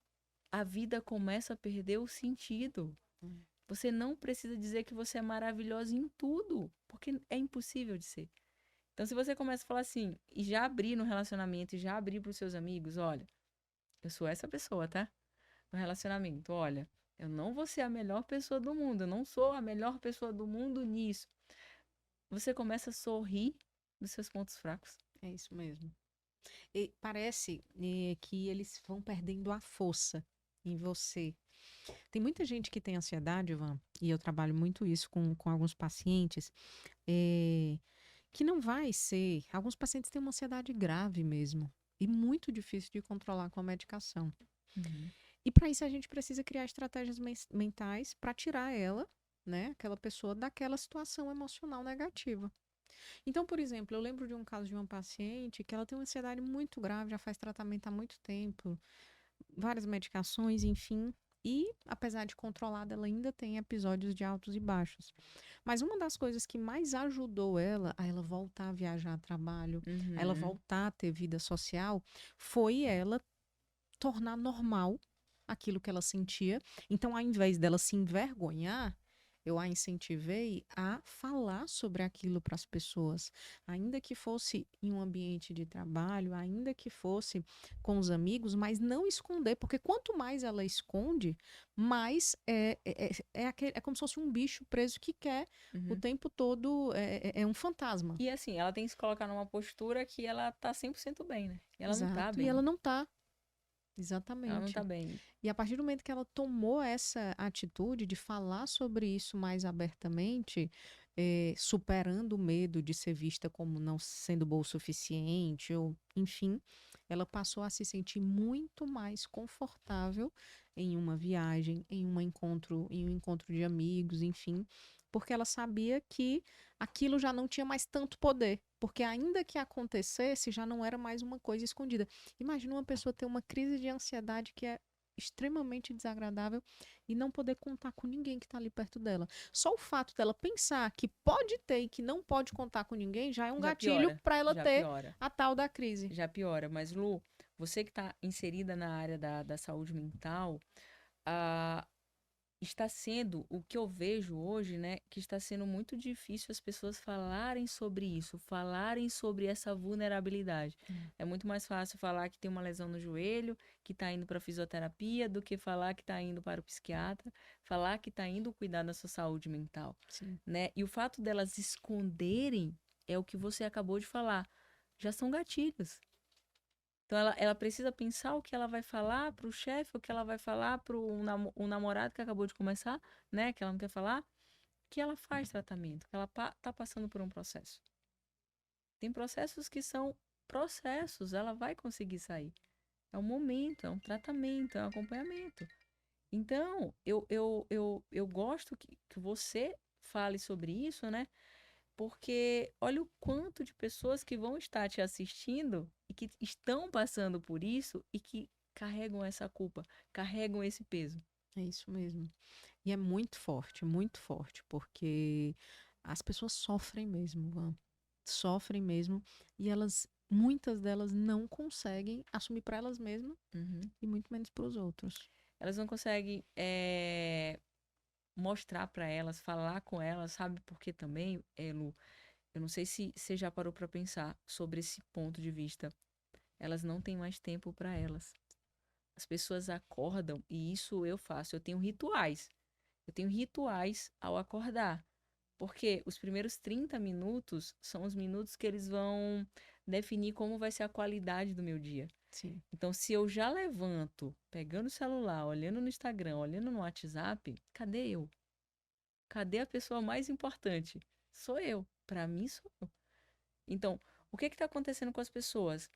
Speaker 2: a vida começa a perder o sentido.
Speaker 1: Hum.
Speaker 2: Você não precisa dizer que você é maravilhosa em tudo, porque é impossível de ser. Então, se você começa a falar assim, e já abrir no relacionamento, e já abrir para os seus amigos, olha, eu sou essa pessoa, tá? No relacionamento. Olha, eu não vou ser a melhor pessoa do mundo, eu não sou a melhor pessoa do mundo nisso. Você começa a sorrir dos seus pontos fracos.
Speaker 1: É isso mesmo. E parece que eles vão perdendo a força em você. Tem muita gente que tem ansiedade, Ivan, e eu trabalho muito isso com alguns pacientes, eh, que não vai ser. Alguns pacientes têm uma ansiedade grave mesmo, e muito difícil de controlar com a medicação.
Speaker 2: Uhum.
Speaker 1: E para isso a gente precisa criar estratégias mentais para tirar ela, né, aquela pessoa, daquela situação emocional negativa. Então, por exemplo, eu lembro de um caso de uma paciente que ela tem uma ansiedade muito grave, já faz tratamento há muito tempo, várias medicações, enfim. E, apesar de controlada, ela ainda tem episódios de altos e baixos. Mas uma das coisas que mais ajudou ela a ela voltar a viajar a trabalho, a ela
Speaker 2: Uhum.
Speaker 1: voltar a ter vida social, foi ela tornar normal aquilo que ela sentia. Então, ao invés dela se envergonhar, eu a incentivei a falar sobre aquilo para as pessoas, ainda que fosse em um ambiente de trabalho, ainda que fosse com os amigos, mas não esconder, porque quanto mais ela esconde, mais é como se fosse um bicho preso que quer o
Speaker 2: Uhum.
Speaker 1: tempo todo, é um fantasma.
Speaker 2: E assim, ela tem que se colocar numa postura que ela tá 100% bem, né? E ela não tá
Speaker 1: Exato, e ela
Speaker 2: bem.
Speaker 1: não tá.
Speaker 2: Ela não tá
Speaker 1: Exatamente.
Speaker 2: bem.
Speaker 1: E a partir do momento que ela tomou essa atitude de falar sobre isso mais abertamente, superando o medo de ser vista como não sendo boa o suficiente, ou enfim, ela passou a se sentir muito mais confortável em uma viagem, em um encontro de amigos, enfim, porque ela sabia que aquilo já não tinha mais tanto poder, porque ainda que acontecesse, já não era mais uma coisa escondida. Imagina uma pessoa ter uma crise de ansiedade que é extremamente desagradável e não poder contar com ninguém que está ali perto dela. Só o fato dela pensar que pode ter e que não pode contar com ninguém já é um
Speaker 2: Já
Speaker 1: gatilho
Speaker 2: piora.
Speaker 1: para ela
Speaker 2: Já
Speaker 1: ter
Speaker 2: piora.
Speaker 1: a tal da crise.
Speaker 2: Já piora. Mas, Lu, você que tá inserida na área da saúde mental, ah, está sendo o que eu vejo hoje, né? Que está sendo muito difícil as pessoas falarem sobre isso, falarem sobre essa vulnerabilidade. É muito mais fácil falar que tem uma lesão no joelho, que está indo para fisioterapia, do que falar que está indo para o psiquiatra, falar que está indo cuidar da sua saúde mental,
Speaker 1: Sim,
Speaker 2: né? E o fato delas esconderem é o que você acabou de falar. Já são gatilhos. Então ela precisa pensar o que ela vai falar pro chefe, o que ela vai falar pro um namorado que acabou de começar, né? Que ela não quer falar, que ela faz tratamento, que ela tá passando por um processo. Tem processos que são processos, ela vai conseguir sair. É um momento, é um tratamento, é um acompanhamento. Então, eu gosto que você fale sobre isso, né? Porque olha o quanto de pessoas que vão estar te assistindo e que estão passando por isso e que carregam essa culpa, carregam esse peso.
Speaker 1: é isso mesmo. E é muito forte, porque as pessoas sofrem mesmo, Van. Sofrem mesmo e muitas delas não conseguem assumir para elas mesmas
Speaker 2: Uhum.
Speaker 1: e muito menos para os outros.
Speaker 2: Elas não conseguem mostrar para elas, falar com elas, sabe? Porque também, Lu, eu não sei se você já parou para pensar sobre esse ponto de vista. Elas não têm mais tempo para elas. As pessoas acordam e isso eu faço. Eu tenho rituais. Eu tenho rituais ao acordar. Porque os primeiros 30 minutos são os minutos que eles vão definir como vai ser a qualidade do meu dia.
Speaker 1: Sim,
Speaker 2: Então, se eu já levanto, pegando o celular, olhando no Instagram, olhando no WhatsApp, cadê eu? Cadê a pessoa mais importante? Sou eu. Para mim, sou eu. Então, o que está acontecendo com as pessoas?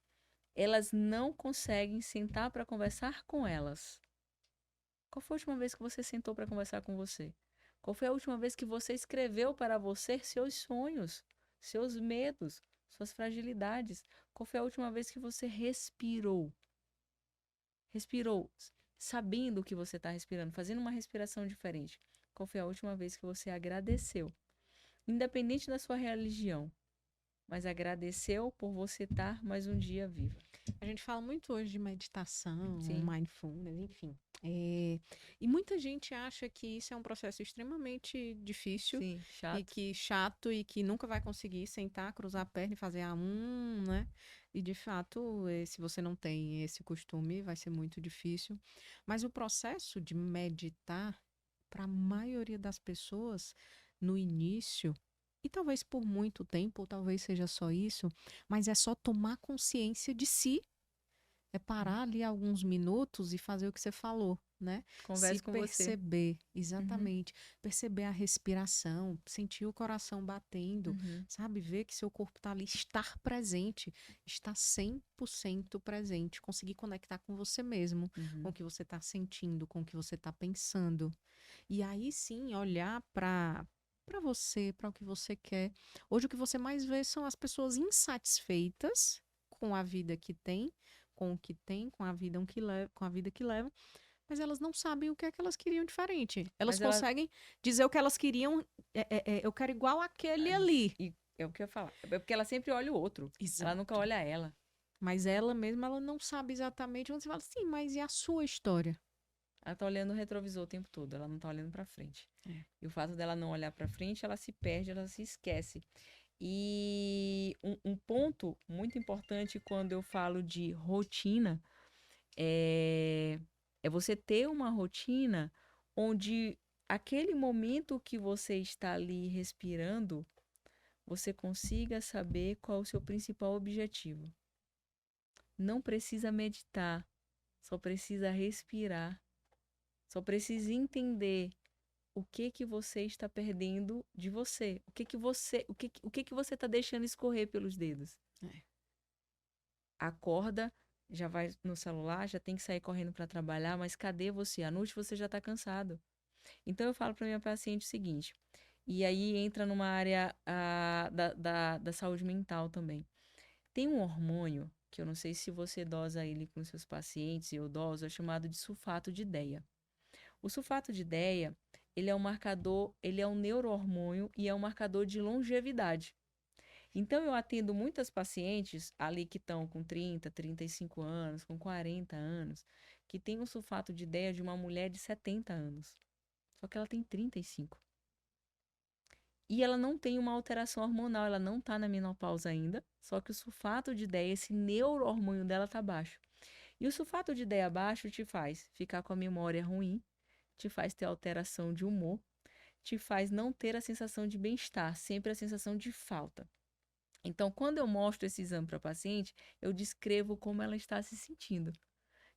Speaker 2: Elas não conseguem sentar para conversar com elas. Qual foi a última vez que você sentou para conversar com você? Qual foi a última vez que você escreveu para você seus sonhos, seus medos, suas fragilidades? Qual foi a última vez que você respirou? Respirou, sabendo o que você está respirando, fazendo uma respiração diferente. Qual foi a última vez que você agradeceu? Independente da sua religião, mas agradeceu por você estar mais um dia viva.
Speaker 1: A gente fala muito hoje de meditação,
Speaker 2: Sim.
Speaker 1: mindfulness, enfim. E muita gente acha que isso é um processo extremamente difícil
Speaker 2: Sim,
Speaker 1: e
Speaker 2: chato.
Speaker 1: que chato e que nunca vai conseguir sentar, cruzar a perna e fazer né? E de fato, se você não tem esse costume, vai ser muito difícil. Mas o processo de meditar, para a maioria das pessoas, no início, e talvez por muito tempo, ou talvez seja só isso, mas é só tomar consciência de si. É parar ali alguns minutos e fazer o que você falou, né? Se
Speaker 2: Converse com você.
Speaker 1: perceber,
Speaker 2: Uhum,
Speaker 1: exatamente. Perceber a respiração, sentir o coração batendo,
Speaker 2: uhum,
Speaker 1: sabe? Ver que seu corpo está ali, estar presente, estar 100% presente, conseguir conectar com você mesmo, com
Speaker 2: uhum.
Speaker 1: o que você está sentindo, com o que você está pensando. E aí sim, olhar para você, para o que você quer. Hoje o que você mais vê são as pessoas insatisfeitas com a vida que tem, com o que tem, com a vida com a vida que levam, mas elas não sabem o que é que elas queriam diferente. Elas
Speaker 2: Mas ela.
Speaker 1: conseguem dizer o que elas queriam, eu quero igual aquele
Speaker 2: Ai,
Speaker 1: ali.
Speaker 2: e é o que eu ia falar. É porque ela sempre olha o outro. Ela nunca
Speaker 1: Exato.
Speaker 2: olha ela.
Speaker 1: Mas ela mesma, ela não sabe exatamente onde você fala, sim, mas e a sua história?
Speaker 2: Ela tá olhando o retrovisor o tempo todo. Ela não tá olhando pra frente.
Speaker 1: É.
Speaker 2: E o fato dela não olhar pra frente, ela se perde, ela se esquece. E um ponto muito importante quando eu falo de rotina é, é você ter uma rotina onde aquele momento que você está ali respirando, você consiga saber qual o seu principal objetivo. Não precisa meditar, só precisa respirar, só precisa entender o que que você está perdendo de você, o que que você está deixando escorrer pelos dedos.
Speaker 1: É.
Speaker 2: Acorda, já vai no celular, já tem que sair correndo para trabalhar, mas cadê você? À noite você já está cansado. Então eu falo para minha paciente o seguinte, e aí entra numa área da saúde mental também. Tem um hormônio, que eu não sei se você dosa ele com seus pacientes, e eu doso, é chamado de sulfato de ideia. O sulfato de ideia, ele é um marcador, ele é um neurohormônio e é um marcador de longevidade. Então, eu atendo muitas pacientes ali que estão com 30, 35 anos, com 40 anos, que têm um sulfato de ideia de uma mulher de 70 anos. Só que ela tem 35. E ela não tem uma alteração hormonal, ela não está na menopausa ainda, só que o sulfato de ideia, esse neurohormônio dela está baixo. E o sulfato de ideia baixo te faz ficar com a memória ruim, te faz ter alteração de humor, te faz não ter a sensação de bem-estar, sempre a sensação de falta. Então, quando eu mostro esse exame para a paciente, eu descrevo como ela está se sentindo.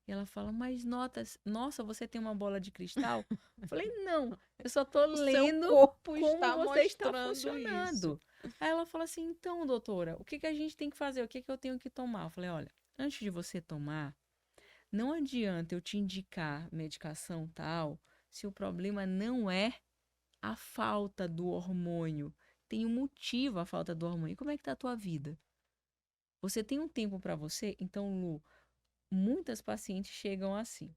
Speaker 2: E ela fala, mas nossa, você tem uma bola de cristal? Eu falei, não, eu só estou
Speaker 1: O seu
Speaker 2: lendo
Speaker 1: corpo
Speaker 2: como
Speaker 1: está
Speaker 2: você está
Speaker 1: mostrando isso.
Speaker 2: funcionando. Aí ela fala assim, então, doutora, o que que a gente tem que fazer? O que que eu tenho que tomar? Eu falei, olha, antes de você tomar, não adianta eu te indicar medicação tal, se o problema não é a falta do hormônio. Tem um motivo a falta do hormônio. E como é que tá a tua vida? Você tem um tempo para você? Então, Lu, muitas pacientes chegam assim.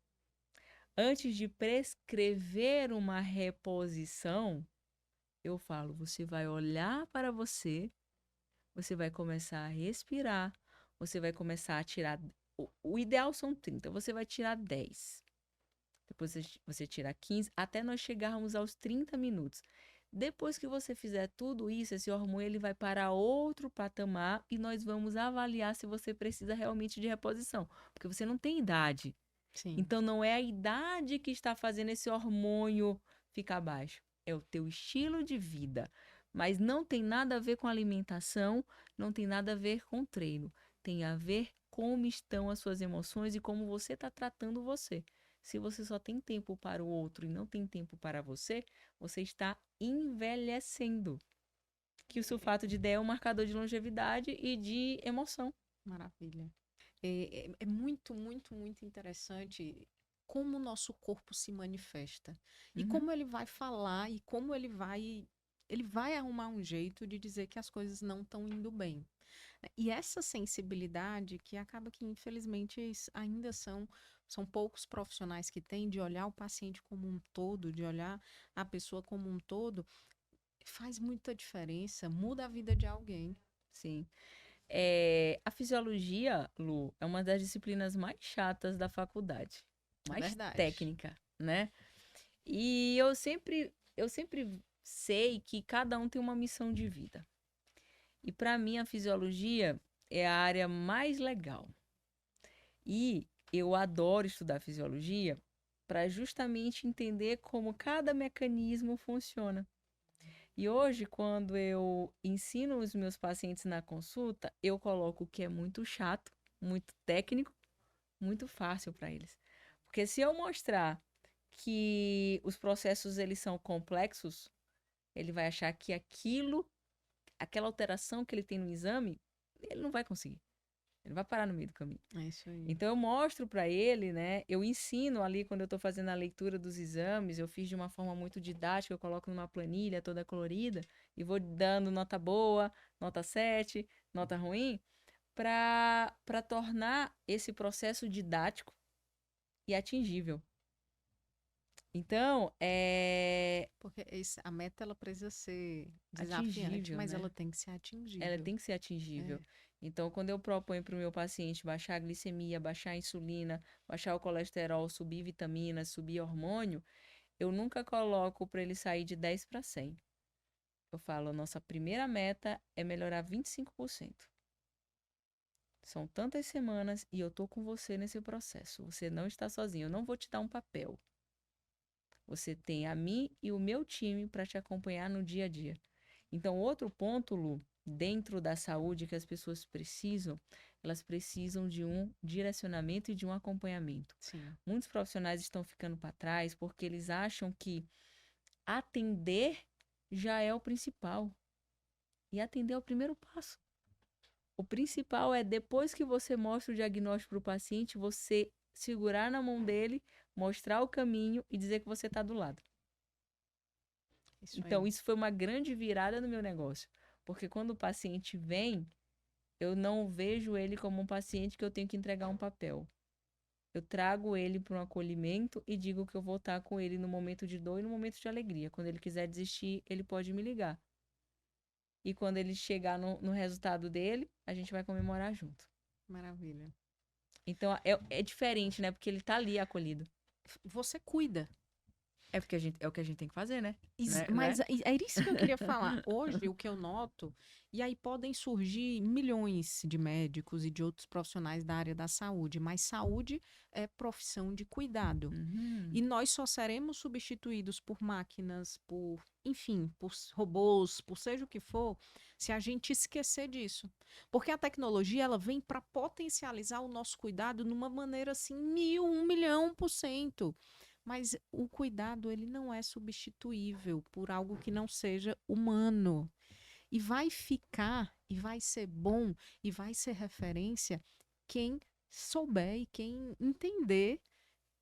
Speaker 2: Antes de prescrever uma reposição, eu falo, você vai olhar para você vai começar a respirar, você vai começar a tirar. O ideal são 30, você vai tirar 10. Depois você tira 15, até nós chegarmos aos 30 minutos. Depois que você fizer tudo isso, esse hormônio ele vai para outro patamar e nós vamos avaliar se você precisa realmente de reposição, porque você não tem idade.
Speaker 1: Sim.
Speaker 2: Então não é a idade que está fazendo esse hormônio ficar baixo, é o teu estilo de vida. Mas não tem nada a ver com alimentação, não tem nada a ver com treino. Tem a ver como estão as suas emoções e como você está tratando você. Se você só tem tempo para o outro e não tem tempo para você, você está envelhecendo. Que o sulfato de D é um marcador de longevidade e de emoção.
Speaker 1: Maravilha. É muito, muito, muito interessante como o nosso corpo se manifesta e
Speaker 2: Uhum.
Speaker 1: como ele vai falar e como ele vai arrumar um jeito de dizer que as coisas não estão indo bem, né? E essa sensibilidade que acaba que infelizmente ainda são poucos profissionais que têm de olhar o paciente como um todo, de olhar a pessoa como um todo, faz muita diferença, muda a vida de alguém.
Speaker 2: Sim. A fisiologia, Lu, é uma das disciplinas mais chatas da faculdade,
Speaker 1: É
Speaker 2: mais
Speaker 1: verdade.
Speaker 2: técnica, né? E eu sempre sei que cada um tem uma missão de vida. E para mim a fisiologia é a área mais legal. E eu adoro estudar fisiologia para justamente entender como cada mecanismo funciona. E hoje, quando eu ensino os meus pacientes na consulta, eu coloco o que é muito chato, muito técnico, muito fácil para eles. Porque se eu mostrar que os processos eles são complexos, ele vai achar que aquela alteração que ele tem no exame, ele não vai conseguir. Ele vai parar no meio do caminho.
Speaker 1: É isso aí.
Speaker 2: Então eu mostro para ele, né? Eu ensino ali quando eu estou fazendo a leitura dos exames, eu fiz de uma forma muito didática, eu coloco numa planilha toda colorida e vou dando nota boa, nota 7, nota ruim, para tornar esse processo didático e atingível. Então,
Speaker 1: Porque a meta ela precisa ser desafiante,
Speaker 2: atingível,
Speaker 1: mas ela
Speaker 2: né?
Speaker 1: tem que ser
Speaker 2: Ela
Speaker 1: atingível.
Speaker 2: tem que ser atingível.
Speaker 1: É,
Speaker 2: Então, quando eu proponho para o meu paciente baixar a glicemia, baixar a insulina, baixar o colesterol, subir vitaminas, subir hormônio, eu nunca coloco para ele sair de 10 para 100. Eu falo, nossa primeira meta é melhorar 25%. São tantas semanas e eu tô com você nesse processo. Você não está sozinho. Eu não vou te dar um papel. Você tem a mim e o meu time para te acompanhar no dia a dia. Então, outro ponto, Lu, dentro da saúde que as pessoas precisam, elas precisam de um direcionamento e de um acompanhamento.
Speaker 1: sim.
Speaker 2: Muitos profissionais estão ficando para trás porque eles acham que atender já é o principal. E atender é o primeiro passo. O principal é depois que você mostra o diagnóstico para o paciente, você segurar na mão dele, mostrar o caminho e dizer que você está do lado.
Speaker 1: Isso
Speaker 2: Então,
Speaker 1: aí.
Speaker 2: isso foi uma grande virada no meu negócio. Porque quando o paciente vem, eu não vejo ele como um paciente que eu tenho que entregar um papel. Eu trago ele para um acolhimento e digo que eu vou estar com ele no momento de dor e no momento de alegria. Quando ele quiser desistir, ele pode me ligar. E quando ele chegar no resultado dele, a gente vai comemorar junto.
Speaker 1: Maravilha.
Speaker 2: Então é diferente, né? Porque ele tá ali acolhido.
Speaker 1: Você cuida.
Speaker 2: É porque é o que a gente tem que fazer, né?
Speaker 1: Mas é isso que eu queria falar. Hoje, o que eu noto, e aí podem surgir milhões de médicos e de outros profissionais da área da saúde, mas saúde é profissão de cuidado.
Speaker 2: Uhum.
Speaker 1: E nós só seremos substituídos por máquinas, enfim, por robôs, por seja o que for, se a gente esquecer disso. Porque a tecnologia, ela vem para potencializar o nosso cuidado numa maneira assim, 1.000.000%. Mas o cuidado, ele não é substituível por algo que não seja humano. E vai ficar, e vai ser bom, e vai ser referência quem souber e quem entender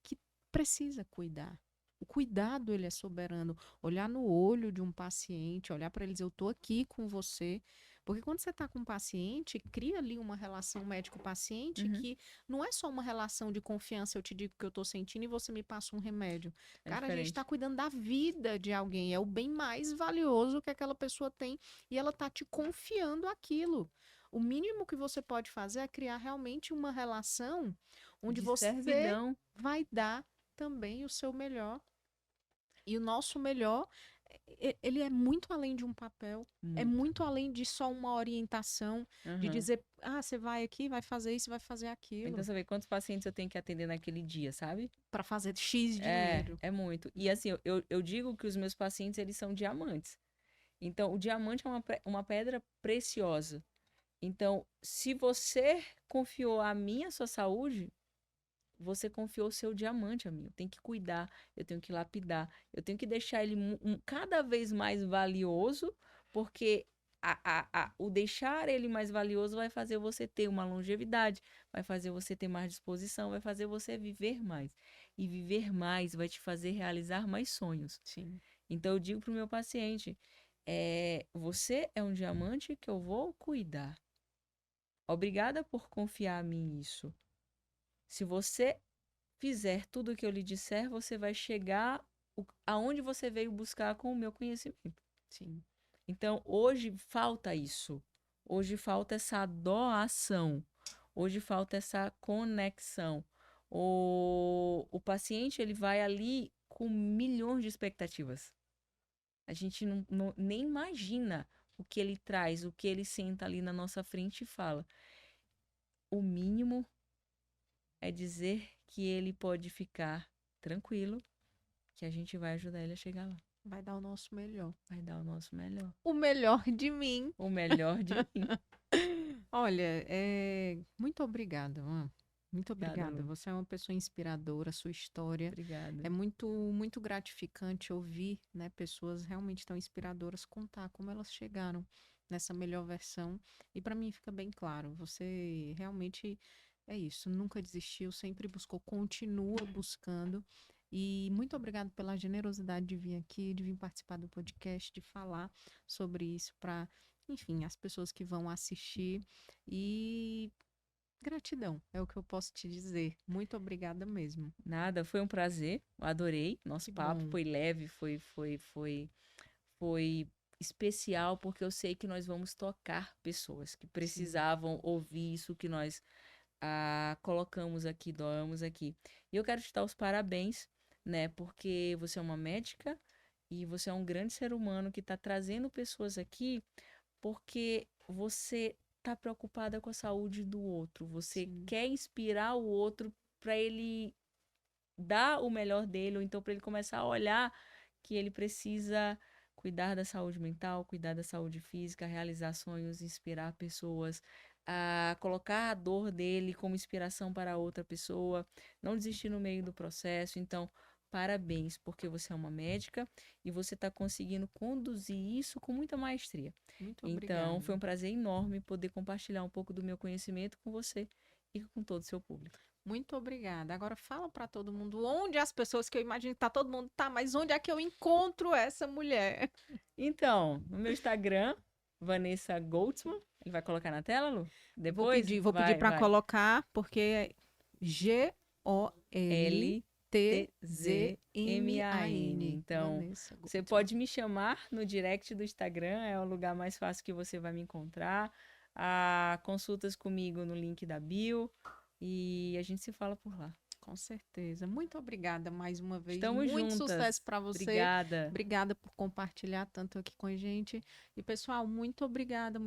Speaker 1: que precisa cuidar. O cuidado, ele é soberano. Olhar no olho de um paciente, olhar para eles, eu estou aqui com você. Porque quando você está com um paciente, cria ali uma relação médico-paciente
Speaker 2: Uhum.
Speaker 1: que não é só uma relação de confiança, eu te digo o que eu estou sentindo e você me passa um remédio.
Speaker 2: É
Speaker 1: Cara, a gente está
Speaker 2: diferente.
Speaker 1: cuidando da vida de alguém, é o bem mais valioso que aquela pessoa tem e ela está te confiando aquilo. O mínimo que você pode fazer é criar realmente uma relação onde
Speaker 2: De
Speaker 1: você
Speaker 2: servidão.
Speaker 1: vai dar também o seu melhor. E o nosso melhor, ele é muito além de um papel, é
Speaker 2: Muito.
Speaker 1: muito além de só uma orientação, de
Speaker 2: Uhum.
Speaker 1: dizer, ah, você vai aqui, vai fazer isso, vai fazer
Speaker 2: Então,
Speaker 1: aquilo,
Speaker 2: você vê quantos pacientes eu tenho que atender naquele dia, sabe?
Speaker 1: para fazer X
Speaker 2: É,
Speaker 1: dinheiro.
Speaker 2: é muito. E assim, eu digo que os meus pacientes, eles são diamantes. Então, o diamante é uma pedra preciosa. Então, se você confiou a mim a sua saúde, você confiou o seu diamante a mim. Eu tenho que cuidar, eu tenho que lapidar, eu tenho que deixar ele cada vez mais valioso, porque o deixar ele mais valioso vai fazer você ter uma longevidade, vai fazer você ter mais disposição, vai fazer você viver mais. E viver mais vai te fazer realizar mais sonhos.
Speaker 1: Sim.
Speaker 2: Então eu digo para o meu paciente, você é um diamante que eu vou cuidar. Obrigada por confiar em mim isso. Se você fizer tudo o que eu lhe disser, você vai chegar aonde você veio buscar com o meu conhecimento.
Speaker 1: Sim.
Speaker 2: Então, hoje falta isso. Hoje falta essa doação. Hoje falta essa conexão. O paciente, ele vai ali com milhões de expectativas. A gente nem imagina o que ele traz, o que ele senta ali na nossa frente e fala. O mínimo é dizer que ele pode ficar tranquilo, que a gente vai ajudar ele a chegar lá.
Speaker 1: Vai dar o nosso melhor.
Speaker 2: Vai dar o nosso melhor.
Speaker 1: O melhor de mim.
Speaker 2: O melhor de mim.
Speaker 1: Olha, muito obrigada, Ana. Muito
Speaker 2: Obrigada,
Speaker 1: obrigada.
Speaker 2: Lu.
Speaker 1: Você é uma pessoa inspiradora, sua história.
Speaker 2: Obrigada.
Speaker 1: É muito gratificante ouvir, né, pessoas realmente tão inspiradoras contar como elas chegaram nessa melhor versão. E para mim fica bem claro, você realmente é isso, nunca desistiu, sempre buscou, continua buscando. E muito obrigada pela generosidade de vir aqui, de vir participar do podcast, de falar sobre isso para, enfim, as pessoas que vão assistir. E gratidão, é o que eu posso te dizer. Muito obrigada mesmo.
Speaker 2: Nada, foi um prazer. Eu adorei. Nosso
Speaker 1: Que
Speaker 2: papo
Speaker 1: bom.
Speaker 2: foi leve, foi especial, porque eu sei que nós vamos tocar pessoas que precisavam ouvir isso que nós colocamos aqui, doamos aqui. E eu quero te dar os parabéns, né? Porque você é uma médica e você é um grande ser humano que está trazendo pessoas aqui porque você está preocupada com a saúde do outro. Você
Speaker 1: Sim.
Speaker 2: quer inspirar o outro para ele dar o melhor dele, ou então para ele começar a olhar que ele precisa cuidar da saúde mental, cuidar da saúde física, realizar sonhos, inspirar pessoas, a colocar a dor dele como inspiração para outra pessoa, não desistir no meio do processo. Então, parabéns, porque você é uma médica e você está conseguindo conduzir isso com muita maestria.
Speaker 1: Muito
Speaker 2: Então,
Speaker 1: obrigada.
Speaker 2: foi um prazer enorme poder compartilhar um pouco do meu conhecimento com você e com todo o seu público.
Speaker 1: Muito obrigada. Agora fala para todo mundo onde as pessoas que eu imagino que tá todo mundo tá, mas onde é que eu encontro essa mulher?
Speaker 2: Então, no meu Instagram, Vanessa Goldsman, ele vai colocar na tela, Lu? Depois?
Speaker 1: Vou pedir para
Speaker 2: Vai.
Speaker 1: colocar porque é GOLTZMAN.
Speaker 2: LTZMAN. Então,
Speaker 1: Vanessa
Speaker 2: você
Speaker 1: Goldman.
Speaker 2: pode me chamar no direct do Instagram, é o lugar mais fácil que você vai me encontrar. Consultas comigo no link da bio e a gente se fala por lá.
Speaker 1: Com certeza. Muito obrigada mais uma vez.
Speaker 2: Estamos
Speaker 1: Muito
Speaker 2: juntas.
Speaker 1: sucesso para você.
Speaker 2: Obrigada.
Speaker 1: Obrigada por compartilhar tanto aqui com a gente. E, pessoal, muito obrigada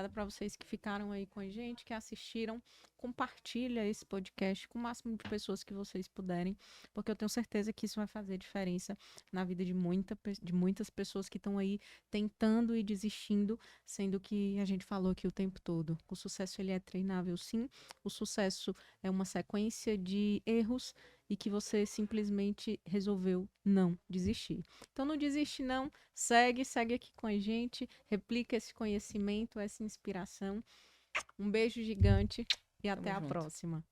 Speaker 1: para vocês que ficaram aí com a gente, que assistiram. Compartilha esse podcast com o máximo de pessoas que vocês puderem, porque eu tenho certeza que isso vai fazer diferença na vida de muitas pessoas que estão aí tentando e desistindo, sendo que a gente falou aqui o tempo todo. O sucesso, ele é treinável, sim. O sucesso é uma sequência de erros e que você simplesmente resolveu não desistir. Então não desiste não, segue aqui com a gente, replica esse conhecimento, essa inspiração. Um beijo gigante e até a próxima.